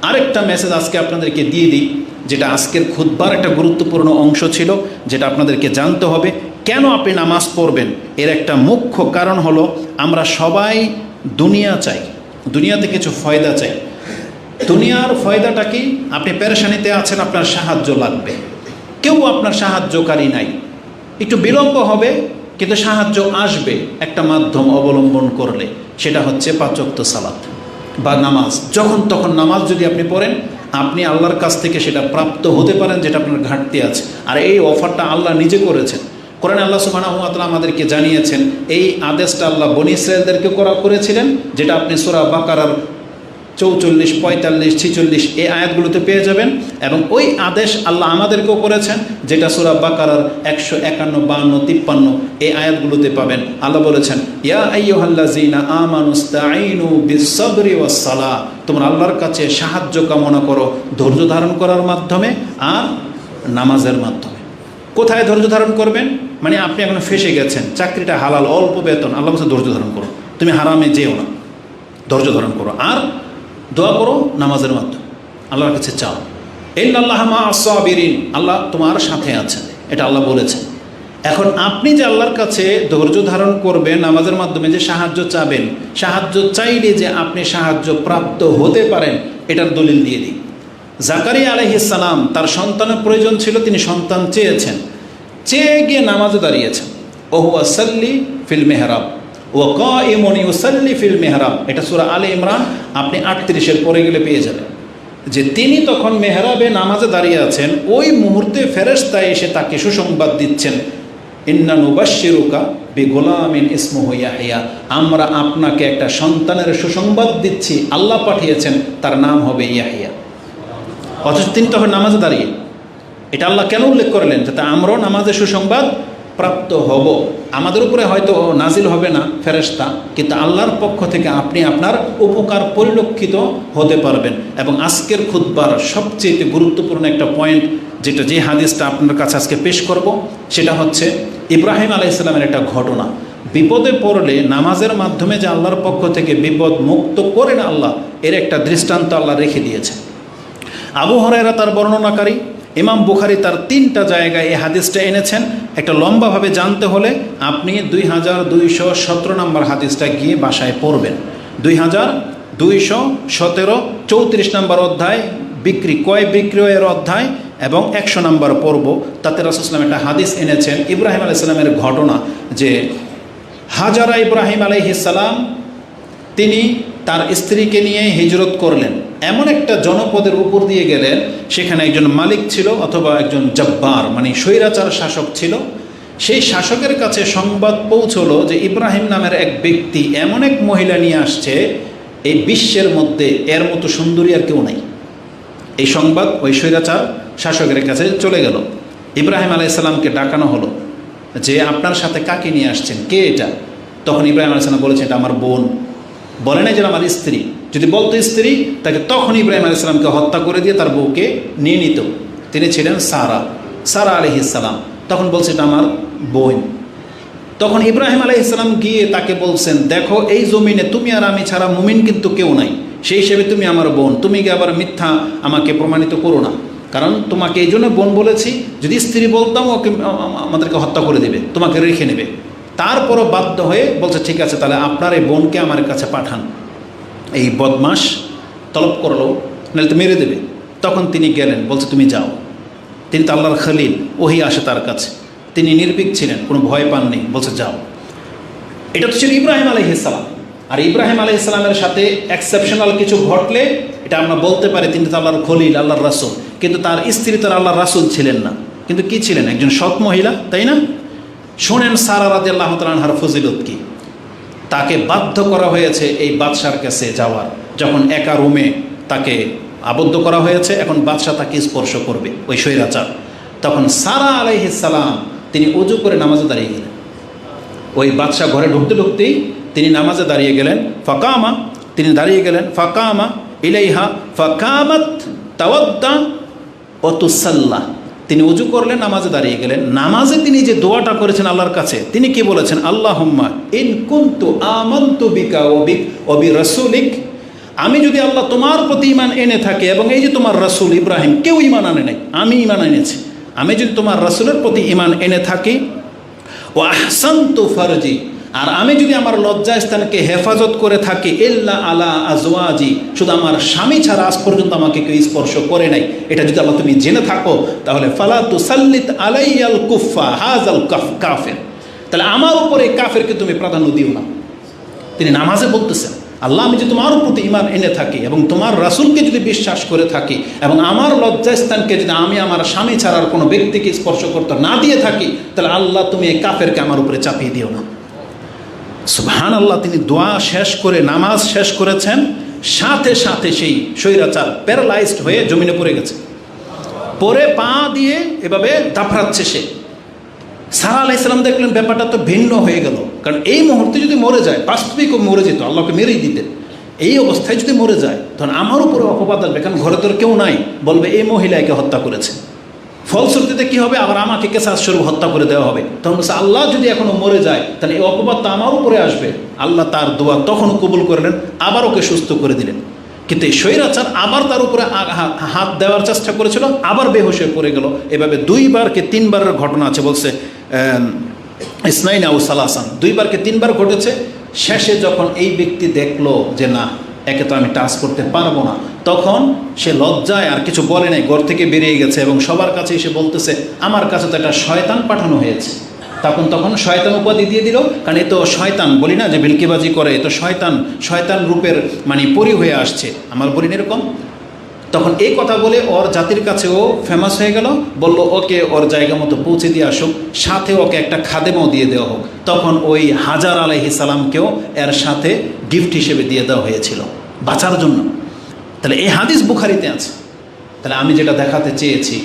আরেকটা মেসেজ আজকে আপনাদেরকে দিয়ে দিই, যেটা আজকের খুতবার একটা গুরুত্বপূর্ণ অংশ ছিল, যেটা আপনাদেরকে জানতে হবে। কেন আপনি নামাজ পড়বেন? এর একটা মুখ্য কারণ হলো আমরা সবাই দুনিয়া চাই, দুনিয়াতে কিছু ফয়দা চাই। দুনিয়ার ফয়দাটা কি? আপনি পেরেশানিতে আছেন, আপনার সাহায্য লাগবে, কেউ আপনার সাহায্যকারী নাই, একটু বিলম্ব হবে কিন্তু সাহায্য আসবে একটা মাধ্যম অবলম্বন করলে, সেটা হচ্ছে 5 ওয়াক্ত সালাত বা নামাজ। যখন তখন নামাজ যদি আপনি পড়েন, আপনি আল্লাহর কাছ থেকে সেটা প্রাপ্ত হতে পারেন যেটা আপনার ঘাটতি আছে। আর এই অফারটা আল্লাহ নিজে করেছেন। কোরআনে আল্লাহ সুবহানাহু ওয়া তাআলা আমাদেরকে জানিয়েছেন, এই আদেশটা আল্লাহ বনী ইসরাঈলদেরকে করেছিলেন, যেটা আপনি সূরা বাকারার 44, 45, 46 এই আয়াতগুলোতে পেয়ে যাবেন। এবং ওই আদেশ আল্লাহ আমাদেরকেও করেছেন, যেটা সূরা বাকারার 151, 52, 53 এই আয়াতগুলোতে পাবেন। আল্লাহ বলেছেন, ইয়া আইয়ুহাল্লাযীনা আমানুস্তাঈনু বিস-সাবরি ওয়াস-সালাহ, তোমরা আল্লাহর কাছে সাহায্য কামনা করো ধৈর্য ধারণ করার মাধ্যমে আর নামাজের মাধ্যমে। কোথায় ধৈর্য ধারণ করবেন? মানে আপনি এখন ফেসে গেছেন, চাকরিটা হালাল, অল্প বেতন, আল্লাহ বলছে ধৈর্য ধারণ করো, তুমি হারামে যেও না, ধৈর্য ধারণ করো আর দোয়া করো নামাজের মাধ্যমে, আল্লাহর কাছে চাও। ইন্নাল্লাহা মা'আস সাবিরিন, আল্লাহ তোমার সাথে আছেন, এটা আল্লাহ বলেছেন। এখন আপনি যে আল্লাহর কাছে ধৈর্য ধারণ করবেন, নামাজের মাধ্যমে যে সাহায্য চাবেন, সাহায্য চাইলে যে আপনি সাহায্য প্রাপ্ত হতে পারেন, এটার দলিল দিয়ে দিই। জাকারিয়া আলাইহিস সালাম, তার সন্তানের প্রয়োজন ছিল, তিনি সন্তান চেয়েছেন, চেয়ে গিয়ে নামাজে দাঁড়িয়েছেন। ওহুয়া সাল্লি ফিল মেহরাব ও কাইমুন ইউসাল্লি ফিল মেহরাব, এটা সূরা আলে ইমরান, আপনি 38-এর পরে গেলে পেয়ে যাবেন যে তিনি তখন মেহরাবে নামাজে দাঁড়িয়ে আছেন। ওই মুহূর্তে ফেরেশতা এসে তাকে সুসংবাদ দিচ্ছেন, ইন্না নুবাশশিরুকা বিগুলামিন ইসমুহু ইয়াহইয়া, আমরা আপনাকে একটা সন্তানের সুসংবাদ দিচ্ছি, আল্লাহ পাঠিয়েছেন, তার নাম হবে ইয়াহইয়া। অথচ তিনি তখন নামাজে দাঁড়িয়ে। এটা আল্লাহ কেন উল্লেখ করলেন? যাতে আমরাও নামাজে সুসংবাদ প্রাপ্ত হব। আমাদের উপরে হয়তো নাজিল হবে না ফেরেশতা, কিন্তু আল্লাহর পক্ষ থেকে আপনি আপনার উপকার পরিলক্ষিত হতে পারবেন। এবং আজকের খুতবার সবচেয়ে গুরুত্বপূর্ণ একটা পয়েন্ট, যেটা যে হাদিসটা আপনার কাছে আজকে পেশ করব, সেটা হচ্ছে ইব্রাহিম আলাইহিস সালামের একটা ঘটনা। বিপদে পড়লে নামাজের মাধ্যমে যে আল্লাহর পক্ষ থেকে বিপদ মুক্ত করেন আল্লাহ, এর একটা দৃষ্টান্ত আল্লাহ রেখে দিয়েছে। আবু হুরায়রা তার বর্ণনাকারী, ইমাম বুখারী তার 3টা জায়গায় এই হাদিসটা এনেছেন। একটা লম্বাভাবে জানতে হলে আপনি 2217 নম্বর হাদিসটা গিয়ে বাসায় পড়বেন। 2217 34 নম্বর অধ্যায় ক্রয় বিক্রয়ের অধ্যায় এবং 100 নম্বর পর্ব, তাতে রাসূল সাল্লাল্লাহু আলাইহি ওয়াসাল্লাম একটা হাদিস এনেছেন ইব্রাহিম আলাইহিস সালামের ঘটনা, যে হাজারা ইব্রাহিম আলাইহিস সালাম তিনি তার স্ত্রীকে নিয়ে হিজরত করলেন। এমন একটা জনপদের উপর দিয়ে গেলেন, সেখানে একজন মালিক ছিল অথবা একজন জব্বার, মানে স্বৈরাচার শাসক ছিল। সেই শাসকের কাছে সংবাদ পৌঁছলো যে ইব্রাহিম নামের এক ব্যক্তি এমন এক মহিলা নিয়ে আসছে, এই বিশ্বের মধ্যে এর মতো সুন্দরী আর কেউ নাই। এই সংবাদ ওই স্বৈরাচার শাসকের কাছে চলে গেল। ইব্রাহিম আলাইহিস সালামকে ডাকানো হলো যে আপনার সাথে কাকে নিয়ে আসছেন, কে এটা? তখন ইব্রাহিম আলাইহিস সালাম বলেছেন, এটা আমার বোন। বলে নাই যে আমার স্ত্রী। যদি বলতো স্ত্রী, তাকে তখন ইব্রাহিম আলাইহিস সালামকে হত্যা করে দিয়ে তার বউকে নিয়ে নিত। তিনি ছিলেন সারা আলাইহিস সালাম। তখন বলছে এটা আমার বোন। তখন ইব্রাহিম আলাইহিস সালাম গিয়ে তাকে বলছেন, দেখো এই জমিনে তুমি আর আমি ছাড়া মুমিন কিন্তু কেউ নাই, সেই হিসেবে তুমি আমার বোন, তুমি গিয়ে আবার মিথ্যা আমাকে প্রমাণিত করো না, কারণ তোমাকে এই জন্য বোন বলেছি, যদি স্ত্রী বলতাম ওকে আমাদেরকে হত্যা করে দেবে, তোমাকে রেখে নেবে। তারপরও বাধ্য হয়ে বলছে, ঠিক আছে তাহলে আপনার এই বোনকে আমার কাছে পাঠান। এই বদমাস তলব করলো, নাহলে তো মেরে দেবে। তখন তিনি গেলেন, বলছে তুমি যাও। তিনি তো আল্লাহর খলিল, ওহী আসে তার কাছে, তিনি নির্ভীক ছিলেন, কোনো ভয় পাননি, বলছে যাও। এটা তো ছিল ইব্রাহিম আলাইহিস সালাম। আর ইব্রাহিম আলাইহিস সালামের সাথে এক্সেপশনাল কিছু ঘটলে এটা আমরা বলতে পারি তিনি তো আল্লাহর খলিল, আল্লাহর রাসূল। কিন্তু তার স্ত্রী তো আল্লাহর রাসূল ছিলেন না, কিন্তু কি ছিলেন? একজন সৎ মহিলা, তাই না? শোনেন সারা রাদিয়াল্লাহু তাআলা আনহার ফজিলত কি। তাকে বাধ্য করা হয়েছে এই বাদশার কাছে যাওয়ার, যখন একা রুমে তাকে আবদ্ধ করা হয়েছে, এখন বাদশাহ তাকে স্পর্শ করবে, ওই স্বৈরাচার। তখন সারা আলাইহিস সালাম তিনি ওযু করে নামাজে দাঁড়িয়ে গেলেন। ওই বাদশাহ ঘরে ঢুকতে ঢুকতেই তিনি নামাজে দাঁড়িয়ে গেলেন। ফাকামা, তিনি দাঁড়িয়ে গেলেন। ফাকামা ইলাইহা ফাকামাত তাওয়াদ্দা ওয়া তুসাল্লা, তিনি ওযু করলেন, নামাজে দাঁড়িয়ে গেলেন। নামাজে তিনি যে দোয়াটা করেছেন আল্লাহর কাছে, তিনি কি বলেছেন? আল্লাহুম্মা ইন কুনতু আমানতু বিকা ওয়া বিরাসূলিক, আমি যদি আল্লাহ তোমার প্রতি ঈমান এনে থাকি, এবং এই যে তোমার রাসূল ইব্রাহিম কেউ ঈমান আনে নাই, আমি ঈমান এনেছি, আমি যদি তোমার রাসূলের প্রতি ঈমান এনে থাকি, ওয়া আহসানতু ফারজি, আর আমি যদি আমার লজ্জাস্থানকে হেফাজত করে থাকি, ইল্লা আলা আজওয়াজি, শুধু আমার স্বামী ছাড়া আজ পর্যন্ত আমাকে কেউ স্পর্শ করে নাই, এটা যদি আল্লাহ তুমি জেনে থাকো, তাহলে ফালা তুসাল্লিত আলাইয়াল কুফা হাযাল কাফির, তাহলে আমার উপরে কাফেরকে তুমি প্রাধান্য দিও না। তিনি নামাজে বলতেছেন, আল্লাহ আমি যদি তোমার প্রতি ঈমান এনে থাকি এবং তোমার রাসূলকে যদি বিশ্বাস করে থাকি, এবং আমার লজ্জাস্থানকে যদি আমি আমার স্বামী ছাড়ার কোনো ব্যক্তিকে স্পর্শ করতে না দিয়ে থাকি, তাহলে আল্লাহ তুমি এই কাফেরকে আমার উপরে চাপিয়ে দিও না। সুবহানাল্লাহ। তিনি দোয়া শেষ করে নামাজ শেষ করেছেন, সাথে সাথে সেই স্বৈরাচার প্যারালাইজড হয়ে জমিনে পড়ে গেছে। পরে পা দিয়ে এভাবে দাফড়াচ্ছে সে। সারা আলাইহিস সালাম দেখলেন ব্যাপারটা তো ভিন্ন হয়ে গেল, কারণ এই মুহূর্তে যদি মরে যায়, বাস্তবিক মরে যেত, আল্লাহকে মেরেই দিতেন। এই অবস্থায় যদি মরে যায়, তখন আমার উপরে অপবাদ আসবে, কারণ ঘরে তোর কেউ নাই, বলবে এই মহিলাকে হত্যা করেছে। ফলশ্রুতিতে কী হবে? আবার আমাকে কেসাসস্বরূপ হত্যা করে দেওয়া হবে। তখন বলছে আল্লাহ যদি এখনও মরে যায়, তাহলে এই অপবাদটা আমার উপরে আসবে। আল্লাহ তার দোয়া তখনও কবুল করলেন, আবার ওকে সুস্থ করে দিলেন। কিন্তু এই স্বৈরাচার আবার তার উপরে হাত দেওয়ার চেষ্টা করেছিল, আবার বেহুশ হয়ে পড়ে গেল। এভাবে 2বার কি 3বারের ঘটনা আছে। বলছে ইসনাইন আউ সালাসান, 2বার কি 3বার ঘটেছে। শেষে যখন এই ব্যক্তি দেখলো যে না, একে তো আমি টাচ করতে পারবো না, তখন সে লজ্জায় আর কিছু বলে নাই, ঘর থেকে বেরিয়ে গেছে এবং সবার কাছে এসে বলতেছে আমার কাছে তো একটা শয়তান পাঠানো হয়েছে। তখন শয়তান উপাধি দিয়ে দিল, কারণ এ তো শয়তান, বলি না যে ভেলকিবাজি করে, এ তো শয়তান রূপের মানে পরি হয়ে আসছে, আমার বলিন এরকম। তখন এই কথা বলে ওর জাতির কাছে ও ফেমাস হয়ে গেল, বলল ওকে ওর জায়গা মতো পৌঁছে দিয়ে আসুক, সাথে ওকে একটা খাদেমও দিয়ে দেওয়া হোক। তখন ওই হাজার আলাইহিস সালামকেও এর সাথে গিফট হিসেবে দিয়ে দেওয়া হয়েছিল বাঁচার জন্য। তাহলে এই হাদিস বুখারীতে আছে। তাহলে আমি যেটা দেখাতে চেয়েছি,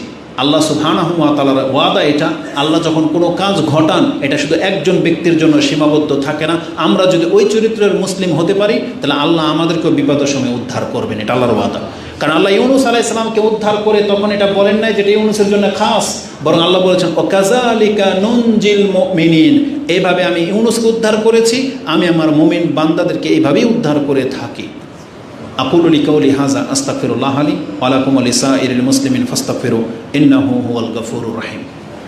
আল্লাহ সুবহানাহু ওয়া তাআলার ওয়াদা এটা, আল্লাহ যখন কোনো কাজ ঘটান এটা শুধু একজন ব্যক্তির জন্য সীমাবদ্ধ থাকে না। আমরা যদি ওই চরিত্রের মুসলিম হতে পারি তাহলে আল্লাহ আমাদেরকেও বিপদের সময় উদ্ধার করবেন, এটা আল্লাহর ওয়াদা। কারণ আল্লাহ ইউনুস আলাইহিস সালামকে উদ্ধার করে তখন এটা বলেন নাই যেটা ইউনুসের জন্য খাস, বরং আল্লাহ বলেছেন ওয়াকাযালিকা নুনজিল মুমিনিন, এইভাবে আমি ইউনুসকে উদ্ধার করেছি, আমি আমার মুমিন বান্দাদেরকে এইভাবেই উদ্ধার করে থাকি। আকুলু লিকাউলি হাযা আস্তাগফিরুল্লাহ লি ওয়া লাকুম ওয়া লিসাইরিল মুসলিমিন ফাস্তাগফিরু ইন্নাহু হুয়াল গফুরুর রহিম।